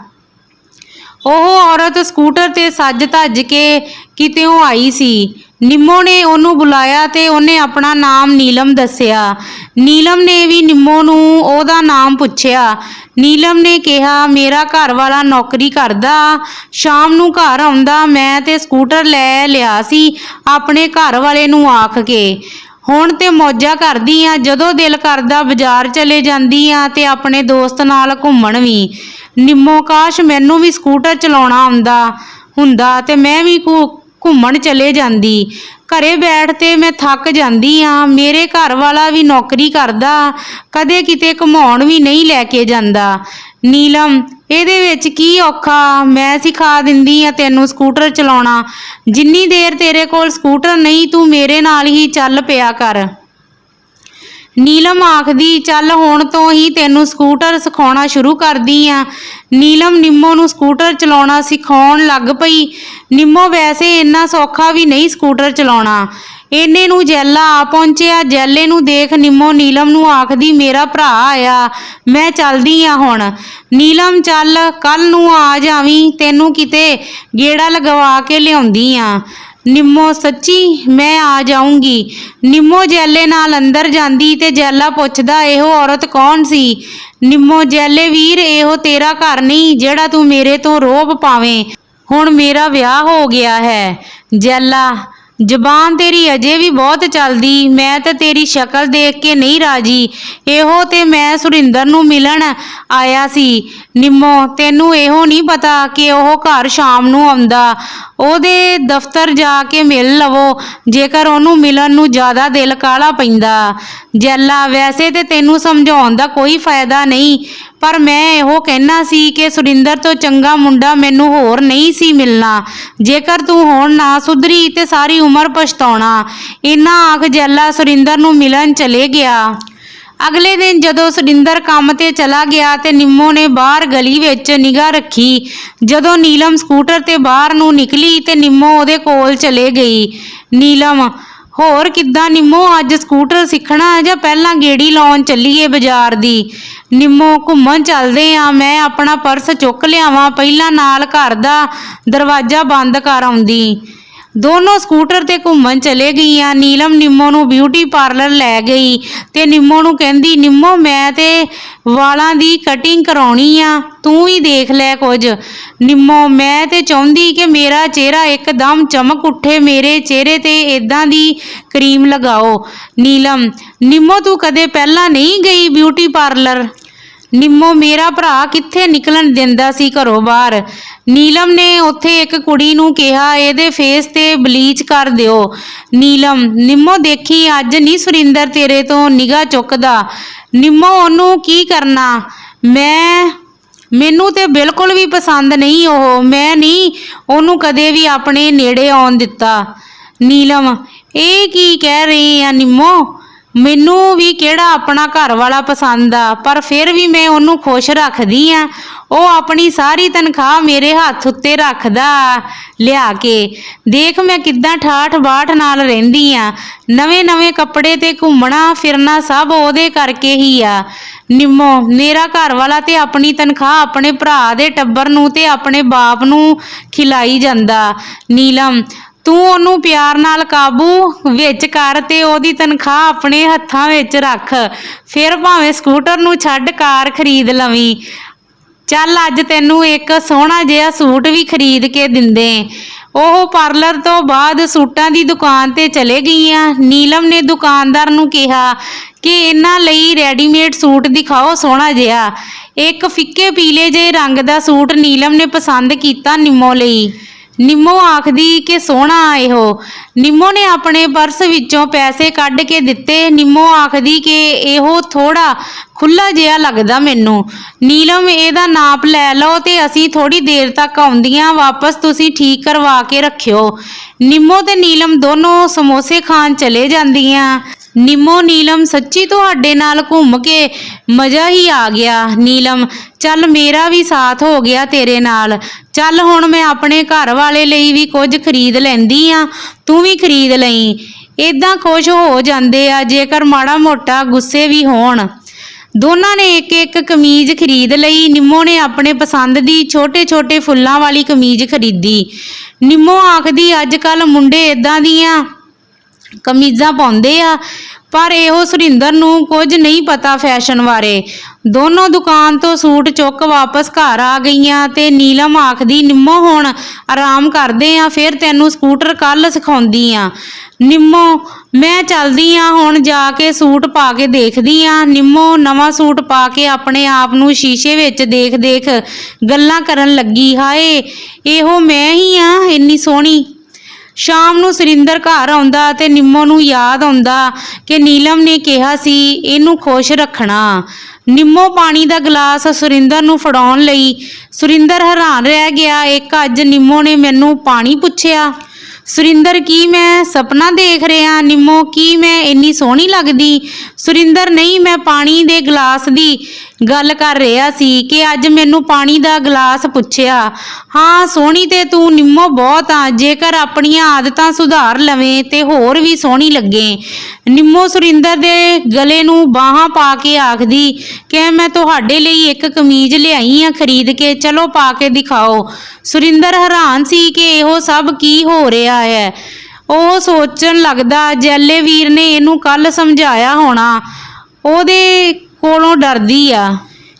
ਉਹ ਔਰਤ ਸਕੂਟਰ ਤੇ ਸੱਜ ਧੱਜ ਕੇ ਕਿਤਿਓਂ ਆਈ ਸੀ। ਨਿੰਮੋ ਨੇ ਉਹਨੂੰ ਬੁਲਾਇਆ ਤੇ ਉਹਨੇ ਆਪਣਾ ਨਾਮ ਨੀਲਮ ਦੱਸਿਆ। ਨੀਲਮ ਨੇ ਵੀ ਨਿੰਮੋ ਨੂੰ ਉਹਦਾ ਨਾਮ ਪੁੱਛਿਆ। ਨੀਲਮ ਨੇ ਕਿਹਾ ਮੇਰਾ ਘਰ ਵਾਲਾ ਨੌਕਰੀ ਕਰਦਾ, ਸ਼ਾਮ ਨੂੰ ਘਰ ਆਉਂਦਾ, ਮੈਂ ਤੇ ਸਕੂਟਰ ਲੈ ਲਿਆ ਸੀ ਆਪਣੇ ਘਰ ਵਾਲੇ ਨੂੰ ਆਖ ਕੇ। ਹੁਣ ਤੇ ਮੌਜਾਂ ਕਰਦੀ ਆ, ਜਦੋਂ ਦਿਲ ਕਰਦਾ ਬਾਜ਼ਾਰ ਚਲੇ ਜਾਂਦੀ ਆ ਤੇ ਆਪਣੇ ਦੋਸਤ ਨਾਲ ਘੁੰਮਣ ਵੀ। ਨਿੰਮੋ ਕਾਸ਼ ਮੈਨੂੰ ਵੀ ਸਕੂਟਰ ਚਲਾਉਣਾ ਆਉਂਦਾ ਹੁੰਦਾ ਤੇ ਮੈਂ ਵੀ ਘੁੰਮਣ ਚਲੇ ਜਾਂਦੀ। ਘਰੇ ਬੈਠ ਤੇ ਮੈਂ ਥੱਕ ਜਾਂਦੀ ਆ। ਮੇਰੇ ਘਰ ਵਾਲਾ ਵੀ ਨੌਕਰੀ ਕਰਦਾ, ਕਦੇ ਕਿਤੇ ਘੁਮਾਉਣ ਵੀ ਨਹੀਂ ਲੈ ਕੇ ਜਾਂਦਾ। ਨੀਲਮ ਇਹਦੇ ਵਿੱਚ ਕੀ ਔਖਾ, ਮੈਂ ਸਿਖਾ ਦਿੰਦੀ ਆ ਤੈਨੂੰ ਸਕੂਟਰ ਚਲਾਉਣਾ। ਜਿੰਨੀ ਦੇਰ ਤੇਰੇ ਕੋਲ ਸਕੂਟਰ ਨਹੀਂ ਤੂੰ ਮੇਰੇ ਨਾਲ ਹੀ ਚੱਲ ਪਿਆ ਕਰ। ਨੀਲਮ ਆਖਦੀ ਚੱਲ ਹੁਣ ਤੋਂ ਹੀ ਤੈਨੂੰ ਸਕੂਟਰ ਸਿਖਾਉਣਾ ਸ਼ੁਰੂ ਕਰਦੀ ਆ। ਨੀਲਮ ਨਿੰਮੋ ਨੂੰ ਸਕੂਟਰ ਚਲਾਉਣਾ ਸਿਖਾਉਣ ਲੱਗ ਪਈ। ਨਿੰਮੋ ਵੈਸੇ ਇੰਨਾ ਸੌਖਾ ਵੀ ਨਹੀਂ ਸਕੂਟਰ ਚਲਾਉਣਾ। ਇੰਨੇ ਨੂੰ ਜੈਲਾ ਆ ਪਹੁੰਚਿਆ। ਜੈਲੇ ਨੂੰ ਦੇਖ ਨਿੰਮੋ ਨੀਲਮ ਨੂੰ ਆਖਦੀ ਮੇਰਾ ਭਰਾ ਆਇਆ, ਮੈਂ ਚੱਲਦੀ ਆ ਹੁਣ। ਨੀਲਮ ਚੱਲ, ਕੱਲ ਨੂੰ ਆ ਜਾਵੀਂ, ਤੈਨੂੰ ਕਿਤੇ ਗੇੜਾ ਲਗਵਾ ਕੇ ਲਿਆਉਂਦੀ ਆ। ਨਿੰਮੋ ਸੱਚੀ ਮੈਂ ਆ ਜਾਊਂਗੀ। ਨਿੰਮੋ ਜੈਲੇ ਨਾਲ ਅੰਦਰ ਜਾਂਦੀ ਤੇ ਜੈਲਾ ਪੁੱਛਦਾ ਇਹੋ ਔਰਤ ਕੌਣ ਸੀ। ਨਿੰਮੋ ਜੈਲੇ ਵੀਰ ਇਹੋ ਤੇਰਾ ਘਰ ਨਹੀਂ ਜਿਹੜਾ ਤੂੰ ਮੇਰੇ ਤੋਂ ਰੋਹਬ ਪਾਵੇਂ, ਹੁਣ ਮੇਰਾ ਵਿਆਹ ਹੋ ਗਿਆ ਹੈ। ਜੈਲਾ ਜ਼ਬਾਨ ਤੇਰੀ ਅਜੇ ਵੀ ਬਹੁਤ ਚੱਲਦੀ, ਮੈਂ ਤਾਂ ਤੇਰੀ ਸ਼ਕਲ ਦੇਖ ਕੇ ਨਹੀਂ ਰਾਜੀ। ਇਹੋ ਤੇ ਮੈਂ ਸੁਰਿੰਦਰ ਨੂੰ ਮਿਲਣ ਆਇਆ ਸੀ। ਨਿੰਮੋ ਤੈਨੂੰ ਇਹੋ ਨਹੀਂ ਪਤਾ ਕਿ ਉਹ ਘਰ ਸ਼ਾਮ ਨੂੰ ਆਉਂਦਾ, ਉਹਦੇ ਦਫ਼ਤਰ ਜਾ ਕੇ ਮਿਲ ਲਵੋ ਜੇਕਰ ਉਹਨੂੰ ਮਿਲਣ ਨੂੰ ਜ਼ਿਆਦਾ ਦਿਲ ਕਾਹਲਾ ਪੈਂਦਾ। ਜੈਲਾ ਵੈਸੇ ਤੇ ਤੈਨੂੰ ਸਮਝਾਉਣ ਦਾ ਕੋਈ ਫਾਇਦਾ ਨਹੀਂ, ਪਰ ਮੈਂ ਇਹੋ ਕਹਿਣਾ ਸੀ ਕਿ ਸੁਰਿੰਦਰ ਤੋਂ ਚੰਗਾ ਮੁੰਡਾ ਮੈਨੂੰ ਹੋਰ ਨਹੀਂ ਸੀ ਮਿਲਣਾ। ਜੇਕਰ ਤੂੰ ਹੁਣ ਨਾ ਸੁਧਰੀ ਤੇ ਸਾਰੀ ਉਮਰ ਪਛਤਾਉਣਾ। ਇੰਨਾ ਆਖ ਜੈਲਾ ਸੁਰਿੰਦਰ ਨੂੰ ਮਿਲਣ ਚਲੇ ਗਿਆ। ਅਗਲੇ ਦਿਨ ਜਦੋਂ ਸੁਰਿੰਦਰ ਕੰਮ ਤੇ ਚਲਾ ਗਿਆ ਤੇ ਨਿੰਮੋ ਨੇ ਬਾਹਰ ਗਲੀ ਵਿੱਚ ਨਿਗਾਹ ਰੱਖੀ। ਜਦੋਂ ਨੀਲਮ ਸਕੂਟਰ ਤੇ ਬਾਹਰ ਨੂੰ ਨਿਕਲੀ ਤੇ ਨਿੰਮੋ ਉਹਦੇ ਕੋਲ ਚਲੇ ਗਈ। ਨੀਲਮ ਹੋਰ ਕਿੱਦਾਂ ਨਿੰਮੋ, ਅੱਜ ਸਕੂਟਰ ਸਿੱਖਣਾ ਜਾਂ ਪਹਿਲਾਂ ਗੇੜੀ ਲਾਉਣ ਚੱਲੀਏ ਬਾਜ਼ਾਰ ਦੀ? ਨਿੰਮੋ ਘੁੰਮਣ ਚੱਲਦੇ ਆ, ਮੈਂ ਆਪਣਾ ਪਰਸ ਚੁੱਕ ਲਿਆਵਾਂ, ਪਹਿਲਾਂ ਨਾਲ ਘਰ ਦਾ ਦਰਵਾਜ਼ਾ ਬੰਦ ਕਰ ਆਉਂਦੀ। ਦੋਨੋਂ ਸਕੂਟਰ ਤੇ ਘੁੰਮਣ ਚਲੇ ਗਈਆਂ। ਨੀਲਮ ਨਿੰਮੋ ਨੂੰ ਬਿਊਟੀ ਪਾਰਲਰ ਲੈ ਗਈ ਤੇ ਨਿੰਮੋ ਨੂੰ ਕਹਿੰਦੀ ਨਿੰਮੋ ਮੈਂ ਤੇ ਵਾਲਾਂ ਦੀ ਕਟਿੰਗ ਕਰਾਉਣੀ ਆ, ਤੂੰ ਹੀ ਦੇਖ ਲੈ ਕੁਝ। ਨਿੰਮੋ ਮੈਂ ਤੇ ਚਾਹੁੰਦੀ ਕਿ ਮੇਰਾ ਚਿਹਰਾ ਇੱਕਦਮ ਚਮਕ ਉੱਠੇ, ਮੇਰੇ ਚਿਹਰੇ ਤੇ ਇਦਾਂ ਦੀ ਕਰੀਮ ਲਗਾਓ। ਨੀਲਮ ਨਿੰਮੋ ਤੂੰ ਕਦੇ ਪਹਿਲਾਂ ਨਹੀਂ ਗਈ ਬਿਊਟੀ ਪਾਰਲਰ? ਨਿੰਮੋ ਮੇਰਾ ਭਰਾ ਕਿੱਥੇ ਨਿਕਲਣ ਦਿੰਦਾ ਸੀ ਘਰੋਂ ਬਾਹਰ। ਨੀਲਮ ਨੇ ਉੱਥੇ ਇੱਕ ਕੁੜੀ ਨੂੰ ਕਿਹਾ ਇਹਦੇ ਫੇਸ ਤੇ ਬਲੀਚ ਕਰ ਦਿਓ। ਨੀਲਮ ਨਿੰਮੋ ਦੇਖੀ ਅੱਜ ਨਹੀਂ ਸੁਰਿੰਦਰ ਤੇਰੇ ਤੋਂ ਨਿਗਾਹ ਚੁੱਕਦਾ। ਨਿੰਮੋ ਉਹਨੂੰ ਕੀ ਕਰਨਾ, ਮੈਨੂੰ ਤੇ ਬਿਲਕੁਲ ਵੀ ਪਸੰਦ ਨਹੀਂ ਉਹ, ਮੈਂ ਨਹੀਂ ਉਹਨੂੰ ਕਦੇ ਵੀ ਆਪਣੇ ਨੇੜੇ ਆਉਣ ਦਿੱਤਾ। ਨੀਲਮ ਇਹ ਕੀ ਕਹਿ ਰਹੀ ਆ ਨਿੰਮੋ, ਮੈਨੂੰ ਵੀ ਕਿਹੜਾ ਆਪਣਾ ਘਰ ਵਾਲਾ ਪਸੰਦ ਆ, ਪਰ ਫਿਰ ਵੀ ਮੈਂ ਉਹਨੂੰ ਖੁਸ਼ ਰੱਖਦੀ ਆ। ਉਹ ਆਪਣੀ ਸਾਰੀ ਤਨਖਾਹ ਮੇਰੇ ਹੱਥ ਉੱਤੇ ਰੱਖਦਾ ਲਿਆ ਕੇ। ਦੇਖ ਮੈਂ ਕਿੱਦਾਂ ਠਾਠ ਬਾਠ ਨਾਲ ਰਹਿੰਦੀ ਆ, ਨਵੇਂ ਕੱਪੜੇ ਤੇ ਘੁੰਮਣਾ ਫਿਰਨਾ ਸਭ ਉਹਦੇ ਕਰਕੇ ਹੀ ਆ। ਨਿੰਮੋ ਮੇਰਾ ਘਰ ਵਾਲਾ ਤੇ ਆਪਣੀ ਤਨਖਾਹ ਆਪਣੇ ਭਰਾ ਦੇ ਟੱਬਰ ਨੂੰ ਤੇ ਆਪਣੇ ਬਾਪ ਨੂੰ ਖਿਲਾਈ ਜਾਂਦਾ। ਨੀਲਮ ਤੂੰ ਉਹਨੂੰ ਪਿਆਰ ਨਾਲ ਕਾਬੂ ਵਿੱਚ ਕਰ ਤੇ ਉਹਦੀ ਤਨਖਾਹ ਆਪਣੇ ਹੱਥਾਂ ਵਿੱਚ ਰੱਖ, ਫਿਰ ਭਾਵੇਂ ਸਕੂਟਰ ਨੂੰ ਛੱਡ ਕਾਰ ਖਰੀਦ ਲਵੀਂ। ਚੱਲ ਅੱਜ ਤੈਨੂੰ ਇੱਕ ਸੋਹਣਾ ਜਿਹਾ ਸੂਟ ਵੀ ਖਰੀਦ ਕੇ ਦਿੰਦੇ। ਉਹ ਪਾਰਲਰ ਤੋਂ ਬਾਅਦ ਸੂਟਾਂ ਦੀ ਦੁਕਾਨ ਤੇ ਚਲੇ ਗਈਆਂ। ਨੀਲਮ ਨੇ ਦੁਕਾਨਦਾਰ ਨੂੰ ਕਿਹਾ ਕਿ ਇਹਨਾਂ ਲਈ ਰੈਡੀਮੇਡ ਸੂਟ ਦਿਖਾਓ ਸੋਹਣਾ ਜਿਹਾ। ਇੱਕ ਫਿੱਕੇ ਪੀਲੇ ਜਿਹੇ ਰੰਗ ਦਾ ਸੂਟ ਨੀਲਮ ਨੇ ਪਸੰਦ ਕੀਤਾ ਨਿੰਮੋ ਲਈ। ਨਿੰਮੋ ਆਖਦੀ ਕਿ ਸੋਹਣਾ ਇਹੋ। ਨਿੰਮੋ ਨੇ ਆਪਣੇ ਪਰਸ ਵਿੱਚੋਂ ਪੈਸੇ ਕੱਢ ਕੇ ਦਿੱਤੇ। ਨਿੰਮੋ ਆਖਦੀ ਕਿ ਇਹੋ ਥੋੜਾ ਖੁੱਲਾ ਜਿਹਾ ਲੱਗਦਾ ਮੈਨੂੰ। ਨੀਲਮ ਇਹਦਾ ਨਾਪ ਲੈ ਲਓ ਤੇ ਅਸੀਂ ਥੋੜੀ ਦੇਰ ਤੱਕ ਆਉਂਦੀਆਂ, ਵਾਪਸ ਤੁਸੀਂ ਠੀਕ ਕਰਵਾ ਕੇ ਰੱਖਿਓ। ਨਿੰਮੋ ਤੇ ਨੀਲਮ ਦੋਨੋਂ ਸਮੋਸੇ ਖਾਣ ਚਲੇ ਜਾਂਦੀਆਂ। ਨਿੰਮੋ ਨੀਲਮ ਸੱਚੀ ਤੁਹਾਡੇ ਨਾਲ ਘੁੰਮ ਕੇ ਮਜ਼ਾ ਹੀ ਆ ਗਿਆ। ਨੀਲਮ ਚੱਲ ਮੇਰਾ ਵੀ ਸਾਥ ਹੋ ਗਿਆ ਤੇਰੇ ਨਾਲ। ਚੱਲ ਹੁਣ ਮੈਂ ਆਪਣੇ ਘਰ ਵਾਲੇ ਲਈ ਵੀ ਕੁਝ ਖਰੀਦ ਲੈਂਦੀ ਆ, ਤੂੰ ਵੀ ਖਰੀਦ ਲਈ। ਇਦਾਂ ਖੁਸ਼ ਹੋ ਜਾਂਦੇ ਆ ਜੇਕਰ ਮਾੜਾ ਮੋਟਾ ਗੁੱਸੇ ਵੀ ਹੋਣ। ਦੋਨਾਂ ਨੇ ਇੱਕ ਇੱਕ ਕਮੀਜ਼ ਖਰੀਦ ਲਈ। ਨਿੰਮੋ ਨੇ ਆਪਣੇ ਪਸੰਦ ਦੀ ਛੋਟੇ ਛੋਟੇ ਫੁੱਲਾਂ ਵਾਲੀ ਕਮੀਜ਼ ਖਰੀਦੀ। ਨਿੰਮੋ ਆਖਦੀ ਅੱਜ ਕੱਲ ਮੁੰਡੇ ਇਦਾਂ ਦੀਆਂ ਕਮੀਜ਼ਾਂ ਪਾਉਂਦੇ ਆ, ਪਰ ਇਹੋ ਸੁਰਿੰਦਰ ਨੂੰ ਕੁਝ ਨਹੀਂ ਪਤਾ ਫੈਸ਼ਨ ਬਾਰੇ। ਦੋਨੋਂ ਦੁਕਾਨ ਤੋਂ ਸੂਟ ਚੁੱਕ ਵਾਪਸ ਘਰ ਆ ਗਈਆਂ ਤੇ ਨੀਲਮ ਆਖਦੀ ਨਿੰਮੋ ਹੁਣ ਆਰਾਮ ਕਰਦੇ ਆ, ਫਿਰ ਤੈਨੂੰ ਸਕੂਟਰ ਕੱਲ ਸਿਖਾਉਂਦੀ ਆ। ਨਿੰਮੋ ਮੈਂ ਚੱਲਦੀ ਆ, ਹੁਣ ਜਾ ਕੇ ਸੂਟ ਪਾ ਕੇ ਦੇਖਦੀ ਆ। ਨਿੰਮੋ ਨਵਾਂ ਸੂਟ ਪਾ ਕੇ ਆਪਣੇ ਆਪ ਨੂੰ ਸ਼ੀਸ਼ੇ ਵਿੱਚ ਦੇਖ ਦੇਖ ਗੱਲਾਂ ਕਰਨ ਲੱਗੀ। ਹਾਏ ਇਹੋ ਮੈਂ ਹੀ ਆ ਇੰਨੀ ਸੋਹਣੀ। ਸ਼ਾਮ ਨੂੰ ਸੁਰਿੰਦਰ ਘਰ ਆਉਂਦਾ ਤੇ ਨਿੰਮੋ ਨੂੰ ਯਾਦ ਆਉਂਦਾ ਕਿ ਨੀਲਮ ਨੇ ਕਿਹਾ ਸੀ ਇਹਨੂੰ ਖੁਸ਼ ਰੱਖਣਾ। ਨਿੰਮੋ ਪਾਣੀ ਦਾ ਗਲਾਸ ਸੁਰਿੰਦਰ ਨੂੰ ਫੜਾਉਣ ਲਈ। ਸੁਰਿੰਦਰ ਹੈਰਾਨ ਰਹਿ ਗਿਆ, ਇੱਕ ਅੱਜ ਨਿੰਮੋ ਨੇ ਮੈਨੂੰ ਪਾਣੀ ਪੁੱਛਿਆ। ਸੁਰਿੰਦਰ ਕੀ ਮੈਂ ਸੁਪਨਾ ਦੇਖ ਰਿਹਾ? ਨਿੰਮੋ ਕੀ ਮੈਂ ਇੰਨੀ ਸੋਹਣੀ ਲੱਗਦੀ? ਸੁਰਿੰਦਰ ਨਹੀਂ, ਮੈਂ ਪਾਣੀ ਦੇ ਗਲਾਸ ਦੀ ਗੱਲ ਕਰ ਰਿਹਾ ਸੀ ਕਿ ਅੱਜ ਮੈਨੂੰ ਪਾਣੀ ਦਾ ਗਲਾਸ ਪੁੱਛਿਆ। ਹਾਂ ਸੋਹਣੀ ਤੇ ਤੂੰ ਨਿੰਮੋ ਬਹੁਤ ਆ, ਜੇਕਰ ਆਪਣੀਆਂ ਆਦਤਾਂ ਸੁਧਾਰ ਲਵੇਂ ਤੇ ਹੋਰ ਵੀ ਸੋਹਣੀ ਲੱਗੇ। ਨਿੰਮੋ ਸੁਰਿੰਦਰ ਦੇ ਗਲੇ ਨੂੰ ਬਾਹਾਂ ਪਾ ਕੇ ਆਖਦੀ ਕਿ ਮੈਂ ਤੁਹਾਡੇ ਲਈ ਇੱਕ ਕਮੀਜ਼ ਲਿਆਈ ਆ ਖਰੀਦ ਕੇ, ਚਲੋ ਪਾ ਕੇ ਦਿਖਾਓ। ਸੁਰਿੰਦਰ ਹੈਰਾਨ ਸੀ ਕਿ ਇਹੋ ਸਭ ਕੀ ਹੋ ਰਿਹਾ ਹੈ। ਉਹ ਸੋਚਣ ਲੱਗਦਾ ਜੈਲੇ ਵੀਰ ਨੇ ਇਹਨੂੰ ਕੱਲ ਸਮਝਾਇਆ ਹੋਣਾ, ਉਹਦੇ ਕੋਲੋਂ ਡਰਦੀ ਆ।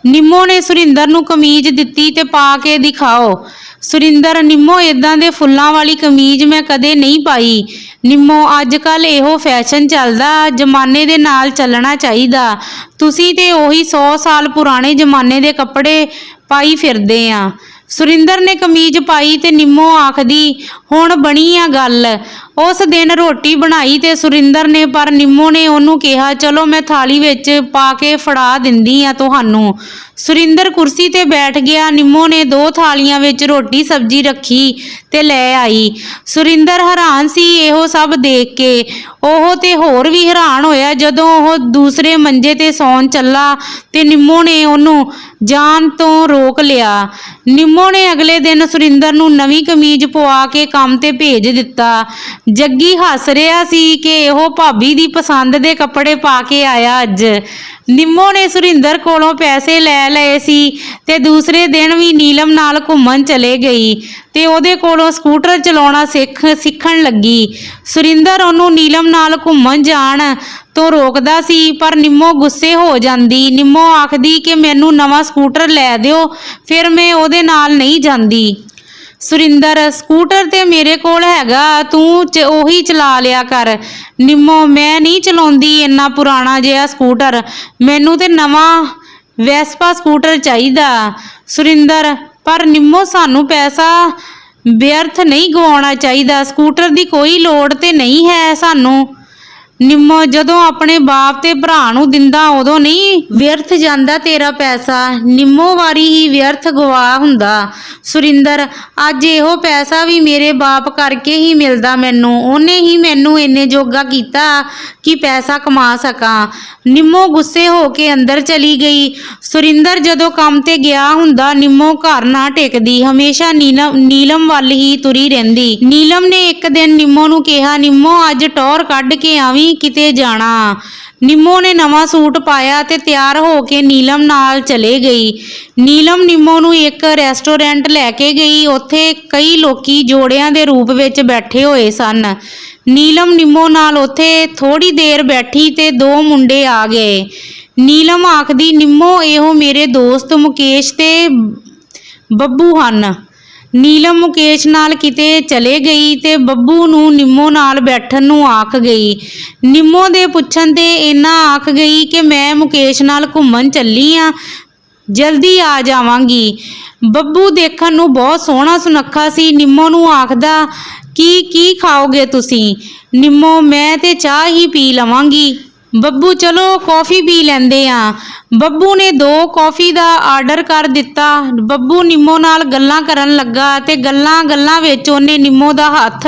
ਨਿੰਮੋ ਨੇ ਸੁਰਿੰਦਰ ਨੂੰ ਕਮੀਜ਼ ਦਿੱਤੀ ਤੇ ਪਾ ਕੇ ਦਿਖਾਓ। ਸੁਰਿੰਦਰ ਨਿੰਮੋ ਇਦਾਂ ਦੇ ਫੁੱਲਾਂ ਵਾਲੀ ਕਮੀਜ਼ ਮੈਂ ਕਦੇ ਨਹੀਂ ਪਾਈ। ਨਿੰਮੋ ਅੱਜ ਕੱਲ ਇਹੋ ਫੈਸ਼ਨ ਚੱਲਦਾ, ਜ਼ਮਾਨੇ ਦੇ ਨਾਲ ਚੱਲਣਾ ਚਾਹੀਦਾ। ਤੁਸੀਂ ਤੇ ਉਹੀ 100 ਸਾਲ ਪੁਰਾਣੇ ਜ਼ਮਾਨੇ ਦੇ ਕੱਪੜੇ ਪਾਈ ਫਿਰਦੇ ਆ। ਸੁਰਿੰਦਰ ਨੇ ਕਮੀਜ਼ ਪਾਈ ਤੇ ਨਿੰਮੋ ਆਖਦੀ ਹੁਣ ਬਣੀ ਆ ਗੱਲ। ਉਸ ਦਿਨ ਰੋਟੀ ਬਣਾਈ ਤੇ ਸੁਰਿੰਦਰ ਨੇ, ਪਰ ਨਿੰਮੋ ਨੇ ਉਹਨੂੰ ਕਿਹਾ ਚਲੋ ਮੈਂ ਥਾਲੀ ਵਿੱਚ ਪਾ ਕੇ ਫੜਾ ਦਿੰਦੀ ਆ ਤੁਹਾਨੂੰ। ਸੁਰਿੰਦਰ ਕੁਰਸੀ ਤੇ ਬੈਠ ਗਿਆ। ਨਿੰਮੋ ਨੇ 2 ਥਾਲੀਆਂ ਵਿੱਚ ਰੋਟੀ ਸਬਜ਼ੀ ਰੱਖੀ ਤੇ ਲੈ ਆਈ। ਸੁਰਿੰਦਰ ਹੈਰਾਨ ਸੀ ਇਹੋ ਸਭ ਦੇਖ ਕੇ। ਉਹ ਤੇ ਹੋਰ ਵੀ ਹੈਰਾਨ ਹੋਇਆ ਜਦੋਂ ਉਹ ਦੂਸਰੇ ਮੰਜੇ ਤੇ ਸੌਣ ਚੱਲਾ ਤੇ ਨਿੰਮੋ ਨੇ ਉਹਨੂੰ ਜਾਣ ਤੋਂ ਰੋਕ ਲਿਆ। ਨਿੰਮੋ ਨੇ ਅਗਲੇ ਦਿਨ ਸੁਰਿੰਦਰ ਨੂੰ ਨਵੀਂ ਕਮੀਜ਼ ਪਵਾ ਕੇ ਕੰਮ ਤੇ ਭੇਜ ਦਿੱਤਾ। ਜੱਗੀ ਹੱਸ ਰਿਹਾ ਸੀ ਕਿ ਇਹੋ ਭਾਬੀ ਦੀ ਪਸੰਦ ਦੇ ਕੱਪੜੇ ਪਾ ਕੇ ਆਇਆ ਅੱਜ। ਨਿੰਮੋ ਨੇ ਸੁਰਿੰਦਰ ਕੋਲੋਂ ਪੈਸੇ ਲੈ ਲਏ ਸੀ ਤੇ ਦੂਸਰੇ ਦਿਨ ਵੀ ਨੀਲਮ ਨਾਲ ਘੁੰਮਣ ਚਲੇ ਗਈ ਤੇ ਉਹਦੇ ਕੋਲੋਂ ਸਕੂਟਰ ਚਲਾਉਣਾ ਸਿੱਖਣ ਲੱਗੀ। ਸੁਰਿੰਦਰ ਉਹਨੂੰ ਨੀਲਮ ਨਾਲ ਘੁੰਮਣ ਜਾਣ ਤੋਂ ਰੋਕਦਾ ਸੀ, ਪਰ ਨਿੰਮੋ ਗੁੱਸੇ ਹੋ ਜਾਂਦੀ। ਨਿੰਮੋ ਆਖਦੀ ਕਿ ਮੈਨੂੰ ਨਵਾਂ ਸਕੂਟਰ ਲੈ ਦਿਓ, ਫਿਰ ਮੈਂ ਉਹਦੇ ਨਾਲ ਨਹੀਂ ਜਾਂਦੀ। ਸੁਰਿੰਦਰ ਸਕੂਟਰ ਤੇ ਮੇਰੇ ਕੋਲ ਹੈਗਾ, ਤੂੰ ਉਹੀ ਚਲਾ ਲਿਆ ਕਰ। ਨਿੰਮੋ ਮੈਂ ਨਹੀਂ ਚਲਾਉਂਦੀ ਇੰਨਾ ਪੁਰਾਣਾ ਜਿਹਾ ਸਕੂਟਰ, ਮੈਨੂੰ ਤੇ ਨਵਾਂ ਵੈਸਪਾ ਸਕੂਟਰ ਚਾਹੀਦਾ। ਸੁਰਿੰਦਰ ਪਰ ਨਿੰਮੋ ਸਾਨੂੰ ਪੈਸਾ ਵਿਅਰਥ ਨਹੀਂ ਗਵਾਉਣਾ ਚਾਹੀਦਾ, ਸਕੂਟਰ ਦੀ ਕੋਈ ਲੋੜ ਤੇ ਨਹੀਂ ਹੈ ਸਾਨੂੰ। ਨਿੰਮੋ ਜਦੋਂ ਆਪਣੇ ਬਾਪ ਤੇ ਭਰਾ ਨੂੰ ਦਿੰਦਾ ਉਦੋਂ ਨਹੀਂ ਵਿਅਰਥ ਜਾਂਦਾ ਤੇਰਾ ਪੈਸਾ, ਨਿੰਮੋ ਵਾਰੀ ਹੀ ਵਿਅਰਥ ਗਵਾ ਹੁੰਦਾ। ਸੁਰਿੰਦਰ ਅੱਜ ਇਹੋ ਪੈਸਾ ਵੀ ਮੇਰੇ ਬਾਪ ਕਰਕੇ ਹੀ ਮਿਲਦਾ ਮੈਨੂੰ, ਉਹਨੇ ਹੀ ਮੈਨੂੰ ਇੰਨੇ ਜੋਗਾ ਕੀਤਾ ਕਿ ਪੈਸਾ ਕਮਾ ਸਕਾਂ। ਨਿੰਮੋ ਗੁੱਸੇ ਹੋ ਕੇ ਅੰਦਰ ਚਲੀ ਗਈ। ਸੁਰਿੰਦਰ ਜਦੋਂ ਕੰਮ ਤੇ ਗਿਆ ਹੁੰਦਾ ਨਿੰਮੋ ਘਰ ਨਾ ਟਿਕਦੀ, ਹਮੇਸ਼ਾ ਨੀਲਮ ਵੱਲ ਹੀ ਤੁਰੀ ਰਹਿੰਦੀ। ਨੀਲਮ ਨੇ ਇੱਕ ਦਿਨ ਨਿੰਮੋ ਨੂੰ ਕਿਹਾ ਨਿੰਮੋ ਅੱਜ ਟੌਰ ਕੱਢ ਕੇ ਆਵੀਂ, ਨਹੀਂ ਕਿਤੇ ਜਾਣਾ। ਨਿੰਮੋ ਨੇ ਨਵਾਂ ਸੂਟ ਪਾਇਆ ਤੇ ਤਿਆਰ ਹੋ ਕੇ ਨੀਲਮ ਨਾਲ ਚਲੇ ਗਈ। ਨੀਲਮ ਨਿੰਮੋ ਨੂੰ ਇੱਕ ਰੈਸਟੋਰੈਂਟ ਲੈ ਕੇ ਗਈ। ਉੱਥੇ ਕਈ ਲੋਕੀ ਜੋੜਿਆਂ ਦੇ ਰੂਪ ਵਿੱਚ ਬੈਠੇ ਹੋਏ ਸਨ। ਨੀਲਮ ਨਿੰਮੋ ਨਾਲ ਉੱਥੇ ਥੋੜੀ ਦੇਰ ਬੈਠੀ ਤੇ ਦੋ ਮੁੰਡੇ ਆ ਗਏ। ਨੀਲਮ ਆਖਦੀ, ਨਿੰਮੋ ਇਹੋ ਮੇਰੇ ਦੋਸਤ ਮੁਕੇਸ਼ ਤੇ ਬੱਬੂ ਹਨ। ਨੀਲਮ ਮੁਕੇਸ਼ ਨਾਲ ਕਿਤੇ ਚਲੇ ਗਈ ਤੇ ਬੱਬੂ ਨੂੰ ਨਿੰਮੋ ਨਾਲ ਬੈਠਣ ਨੂੰ ਆਖ ਗਈ। ਨਿੰਮੋ ਦੇ ਪੁੱਛਣ ਤੇ ਇਹਨਾਂ ਆਖ ਗਈ ਕਿ ਮੈਂ ਮੁਕੇਸ਼ ਨਾਲ ਘੁੰਮਣ ਚੱਲੀ ਆ, ਜਲਦੀ ਆ ਜਾਵਾਂਗੀ। ਬੱਬੂ ਦੇਖਣ ਨੂੰ ਬਹੁਤ ਸੋਹਣਾ ਸੁਨੱਖਾ ਸੀ। ਨਿੰਮੋ ਨੂੰ ਆਖਦਾ, ਕੀ ਖਾਓਗੇ ਤੁਸੀਂ? ਨਿੰਮੋ, ਮੈਂ ਤੇ ਚਾਹ ਹੀ ਪੀ ਲਵਾਂਗੀ। ਬੱਬੂ, ਚਲੋ ਕੌਫੀ ਪੀ ਲੈਂਦੇ ਆ। ਬੱਬੂ ਨੇ 2 ਕੌਫੀ ਦਾ ਆਰਡਰ ਕਰ ਦਿੱਤਾ। ਬੱਬੂ ਨਿੰਮੋ ਨਾਲ ਗੱਲਾਂ ਕਰਨ ਲੱਗਾ ਤੇ ਗੱਲਾਂ ਵਿੱਚ ਉਹਨੇ ਨਿੰਮੋ ਦਾ ਹੱਥ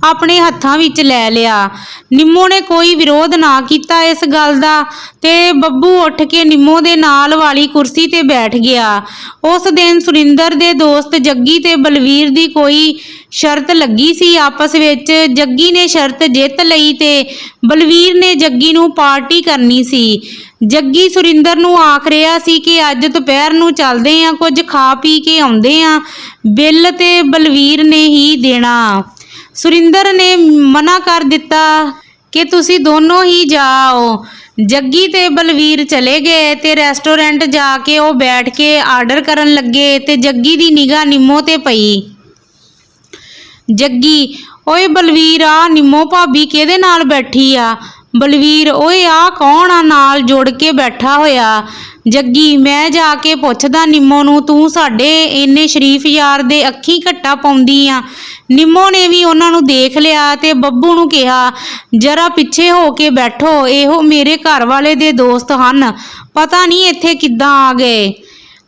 ਆਪਣੇ ਹੱਥਾਂ ਵਿੱਚ ਲੈ ਲਿਆ। ਨਿੰਮੋ ਨੇ ਕੋਈ ਵਿਰੋਧ ਨਾ ਕੀਤਾ ਇਸ ਗੱਲ ਦਾ ਤੇ ਬੱਬੂ ਉੱਠ ਕੇ ਨਿੰਮੋ ਦੇ ਨਾਲ ਵਾਲੀ ਕੁਰਸੀ ਤੇ ਬੈਠ ਗਿਆ। ਉਸ ਦਿਨ ਸੁਰਿੰਦਰ ਦੇ ਦੋਸਤ ਜੱਗੀ ਤੇ ਬਲਵੀਰ ਦੀ ਕੋਈ ਸ਼ਰਤ ਲੱਗੀ ਸੀ ਆਪਸ ਵਿੱਚ। ਜੱਗੀ ਨੇ ਸ਼ਰਤ ਜਿੱਤ ਲਈ ਤੇ ਬਲਵੀਰ ਨੇ ਜੱਗੀ ਨੂੰ ਪਾਰਟੀ ਕਰਨੀ ਸੀ। ਜੱਗੀ ਸੁਰਿੰਦਰ ਨੂੰ ਆਖ ਰਿਹਾ ਸੀ ਕਿ ਅੱਜ ਦੁਪਹਿਰ ਨੂੰ ਚੱਲਦੇ ਆ, ਕੁਝ ਖਾ ਪੀ ਕੇ ਆਉਂਦੇ ਆ, ਬਿੱਲ ਤੇ ਬਲਵੀਰ ਨੇ ਹੀ ਦੇਣਾ। ਸੁਰਿੰਦਰ ਨੇ ਮਨਾ ਕਰ ਦਿੱਤਾ ਕਿ ਤੁਸੀਂ ਦੋਨੋਂ ਹੀ ਜਾਓ। ਜੱਗੀ ਤੇ ਬਲਵੀਰ ਚਲੇ ਗਏ ਤੇ ਰੈਸਟੋਰੈਂਟ ਜਾ ਕੇ ਉਹ ਬੈਠ ਕੇ ਆਰਡਰ ਕਰਨ ਲੱਗੇ ਤੇ ਜੱਗੀ ਦੀ ਨਿਗਾਹ ਨਿੰਮੋ ਤੇ ਪਈ। ਜੱਗੀ, ਓਏ ਬਲਵੀਰ, ਆ ਨਿੰਮੋ ਭਾਬੀ ਕਿਹਦੇ ਨਾਲ ਬੈਠੀ ਆ? ਬਲਵੀਰ, ਓਏ ਆ ਕੌਣ ਆ ਨਾਲ ਜੁੜ ਕੇ ਬੈਠਾ ਹੋਇਆ? ਜੱਗੀ, ਮੈਂ ਜਾ ਕੇ ਪੁੱਛਦਾ ਨਿੰਮੋ ਨੂੰ, ਤੂੰ ਸਾਡੇ ਇੰਨੇ ਸ਼ਰੀਫ ਯਾਰ ਦੇ ਅੱਖੀਂ ਘੱਟਾ ਪਾਉਂਦੀ ਆ। ਨਿੰਮੋ ਨੇ ਵੀ ਉਹਨਾਂ ਨੂੰ ਦੇਖ ਲਿਆ ਤੇ ਬੱਬੂ ਨੂੰ ਕਿਹਾ, ਜਰਾ ਪਿੱਛੇ ਹੋ ਕੇ ਬੈਠੋ, ਇਹੋ ਮੇਰੇ ਘਰ ਵਾਲੇ ਦੇ ਦੋਸਤ ਹਨ, ਪਤਾ ਨਹੀਂ ਇੱਥੇ ਕਿੱਦਾਂ ਆ ਗਏ।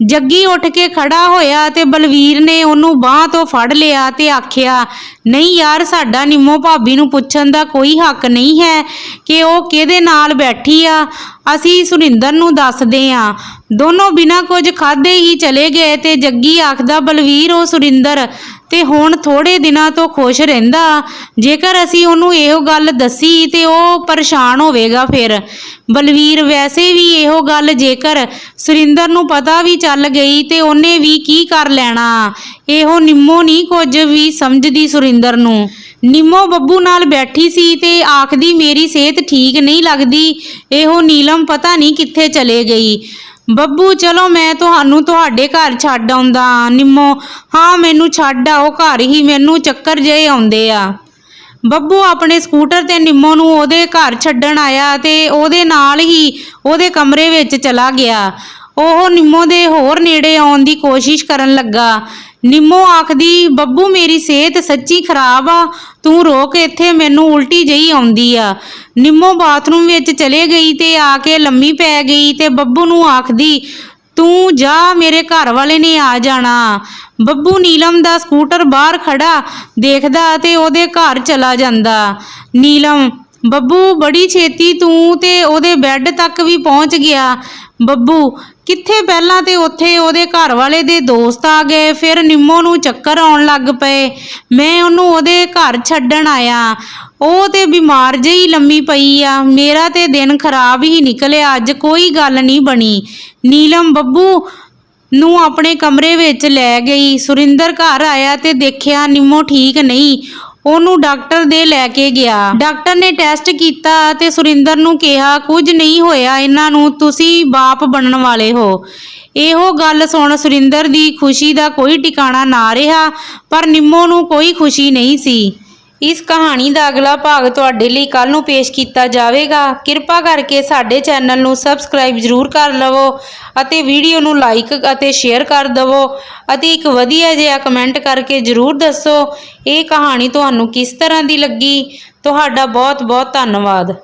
ਜੱਗੀ ਉੱਠ ਕੇ ਖੜਾ ਹੋਇਆ ਤੇ ਬਲਵੀਰ ਨੇ ਉਹਨੂੰ ਬਾਂਹ ਤੋਂ ਫੜ ਲਿਆ ਤੇ ਆਖਿਆ, ਨਹੀਂ ਯਾਰ, ਸਾਡਾ ਨਿੰਮੋ ਭਾਬੀ ਨੂੰ ਪੁੱਛਣ ਦਾ ਕੋਈ ਹੱਕ ਨਹੀਂ ਹੈ ਕਿ ਉਹ ਕਿਹਦੇ ਨਾਲ ਬੈਠੀ ਆ। ਅਸੀਂ ਸੁਰਿੰਦਰ ਨੂੰ ਦੱਸਦੇ ਆ। ਦੋਨੋਂ ਬਿਨਾਂ ਕੁਝ ਖਾਧੇ ਹੀ ਚਲੇ ਗਏ ਤੇ ਜੱਗੀ ਆਖਦਾ, ਬਲਵੀਰ, ਉਹ ਸੁਰਿੰਦਰ ਤੇ ਹੁਣ ਥੋੜੇ ਦਿਨਾਂ ਤੋਂ ਖੁਸ਼ ਰਹਿੰਦਾ। ਜੇਕਰ ਅਸੀਂ ਉਹਨੂੰ ਇਹੋ ਗੱਲ ਦੱਸੀ ਤੇ ਉਹ ਪਰੇਸ਼ਾਨ ਹੋਵੇਗਾ। ਫਿਰ ਬਲਵੀਰ, ਵੈਸੇ ਵੀ ਇਹੋ ਗੱਲ ਜੇਕਰ ਸੁਰਿੰਦਰ ਨੂੰ ਪਤਾ ਵੀ ਚੱਲ ਗਈ ਤੇ ਉਹਨੇ ਵੀ ਕੀ ਕਰ ਲੈਣਾ। ਇਹੋ ਨਿੰਮੋ ਨਹੀਂ ਕੁਝ ਵੀ ਸਮਝਦੀ ਸੁਰਿੰਦਰ ਨੂੰ। ਨਿੰਮੋ ਬੱਬੂ ਨਾਲ ਬੈਠੀ ਸੀ ਤੇ ਆਖਦੀ, ਮੇਰੀ ਸਿਹਤ ਠੀਕ ਨਹੀਂ ਲੱਗਦੀ, ਇਹੋ ਨੀਲਮ ਪਤਾ ਨਹੀਂ ਕਿੱਥੇ ਚਲੇ ਗਈ। ਬੱਬੂ, ਚਲੋ ਮੈਂ ਤੁਹਾਨੂੰ ਤੁਹਾਡੇ ਘਰ ਛੱਡ ਆਉਂਦਾ। ਨਿੰਮੋ, ਹਾਂ ਮੈਨੂੰ ਛੱਡ ਆਓ ਘਰ ਹੀ, ਮੈਨੂੰ ਚੱਕਰ ਜਿਹੇ ਆਉਂਦੇ ਆ। ਬੱਬੂ ਆਪਣੇ ਸਕੂਟਰ ਤੇ ਨਿੰਮੋ ਨੂੰ ਉਹਦੇ ਘਰ ਛੱਡਣ ਆਇਆ ਤੇ ਉਹਦੇ ਨਾਲ ਹੀ ਉਹਦੇ ਕਮਰੇ ਵਿੱਚ ਚਲਾ ਗਿਆ। ਉਹ ਨਿੰਮੋ ਦੇ ਹੋਰ ਨੇੜੇ ਆਉਣ ਦੀ ਕੋਸ਼ਿਸ਼ ਕਰਨ ਲੱਗਾ। ਨਿੰਮੋ ਆਖਦੀ, ਬੱਬੂ ਮੇਰੀ ਸਿਹਤ ਸੱਚੀ ਖਰਾਬ ਆ, ਤੂੰ ਰੋਕ ਇੱਥੇ, ਮੈਨੂੰ ਉਲਟੀ ਜਿਹੀ ਆਉਂਦੀ ਆ। ਨਿੰਮੋ ਬਾਥਰੂਮ ਵਿੱਚ ਚਲੇ ਗਈ ਤੇ ਆ ਕੇ ਲੰਮੀ ਪੈ ਗਈ ਤੇ ਬੱਬੂ ਨੂੰ ਆਖਦੀ, ਤੂੰ ਜਾ, ਮੇਰੇ ਘਰ ਵਾਲੇ ਨੇ ਆ ਜਾਣਾ। ਬੱਬੂ ਨੀਲਮ ਦਾ ਸਕੂਟਰ ਬਾਹਰ ਖੜਾ ਦੇਖਦਾ ਤੇ ਉਹਦੇ ਘਰ ਚਲਾ ਜਾਂਦਾ। ਨੀਲਮ, ਬੱਬੂ ਬੜੀ ਛੇਤੀ ਤੂੰ ਤੇ ਉਹਦੇ ਬੈੱਡ ਤੱਕ ਵੀ ਪਹੁੰਚ ਗਿਆ। ਬੱਬੂ, ਕਿੱਥੇ, ਪਹਿਲਾਂ ਤੇ ਉੱਥੇ ਉਹਦੇ ਘਰ ਵਾਲੇ ਦੇ ਦੋਸਤ ਆ ਗਏ, ਫਿਰ ਨਿੰਮੋ ਨੂੰ ਚੱਕਰ ਆਉਣ ਲੱਗ ਪਏ, ਮੈਂ ਉਹਨੂੰ ਉਹਦੇ ਘਰ ਛੱਡਣ ਆਇਆ, ਉਹ ਤੇ ਬਿਮਾਰ ਜਿਹੀ ਲੰਮੀ ਪਈ ਆ, ਮੇਰਾ ਤੇ ਦਿਨ ਖਰਾਬ ਹੀ ਨਿਕਲਿਆ, ਅੱਜ ਕੋਈ ਗੱਲ ਨਹੀਂ ਬਣੀ। ਨੀਲਮ ਬੱਬੂ ਨੂੰ ਆਪਣੇ ਕਮਰੇ ਵਿੱਚ ਲੈ ਗਈ। ਸੁਰਿੰਦਰ ਘਰ ਆਇਆ ਤੇ ਦੇਖਿਆ ਨਿੰਮੋ ਠੀਕ ਨਹੀਂ, ਉਹਨੂੰ ਡਾਕਟਰ ਦੇ ਲੈ ਕੇ ਗਿਆ। ਡਾਕਟਰ ਨੇ ਟੈਸਟ ਕੀਤਾ ਤੇ ਸੁਰਿੰਦਰ ਨੂੰ ਕਿਹਾ, ਕੁਝ ਨਹੀਂ ਹੋਇਆ ਇਹਨਾਂ ਨੂੰ, ਤੁਸੀਂ ਬਾਪ ਬਣਨ ਵਾਲੇ ਹੋ। ਇਹੋ ਗੱਲ ਸੁਣ ਸੁਰਿੰਦਰ ਦੀ ਖੁਸ਼ੀ ਦਾ ਕੋਈ ਟਿਕਾਣਾ ਨਾ ਰਿਹਾ, ਪਰ ਨਿੰਮੋ ਨੂੰ ਕੋਈ ਖੁਸ਼ੀ ਨਹੀਂ ਸੀ। ਇਸ ਕਹਾਣੀ ਦਾ ਅਗਲਾ ਭਾਗ ਤੁਹਾਡੇ ਲਈ ਕੱਲ ਨੂੰ ਪੇਸ਼ ਕੀਤਾ ਜਾਵੇਗਾ। ਕਿਰਪਾ ਕਰਕੇ ਸਾਡੇ ਚੈਨਲ ਨੂੰ ਸਬਸਕ੍ਰਾਈਬ ਜ਼ਰੂਰ ਕਰ ਲਵੋ ਅਤੇ ਵੀਡੀਓ ਨੂੰ ਲਾਈਕ ਅਤੇ ਸ਼ੇਅਰ ਕਰ ਦੇਵੋ ਅਤੇ ਇੱਕ ਵਧੀਆ ਜਿਹਾ ਕਮੈਂਟ ਕਰਕੇ ਜ਼ਰੂਰ ਦੱਸੋ ਇਹ ਕਹਾਣੀ ਤੁਹਾਨੂੰ ਕਿਸ ਤਰ੍ਹਾਂ ਦੀ ਲੱਗੀ। ਤੁਹਾਡਾ ਬਹੁਤ ਬਹੁਤ ਧੰਨਵਾਦ।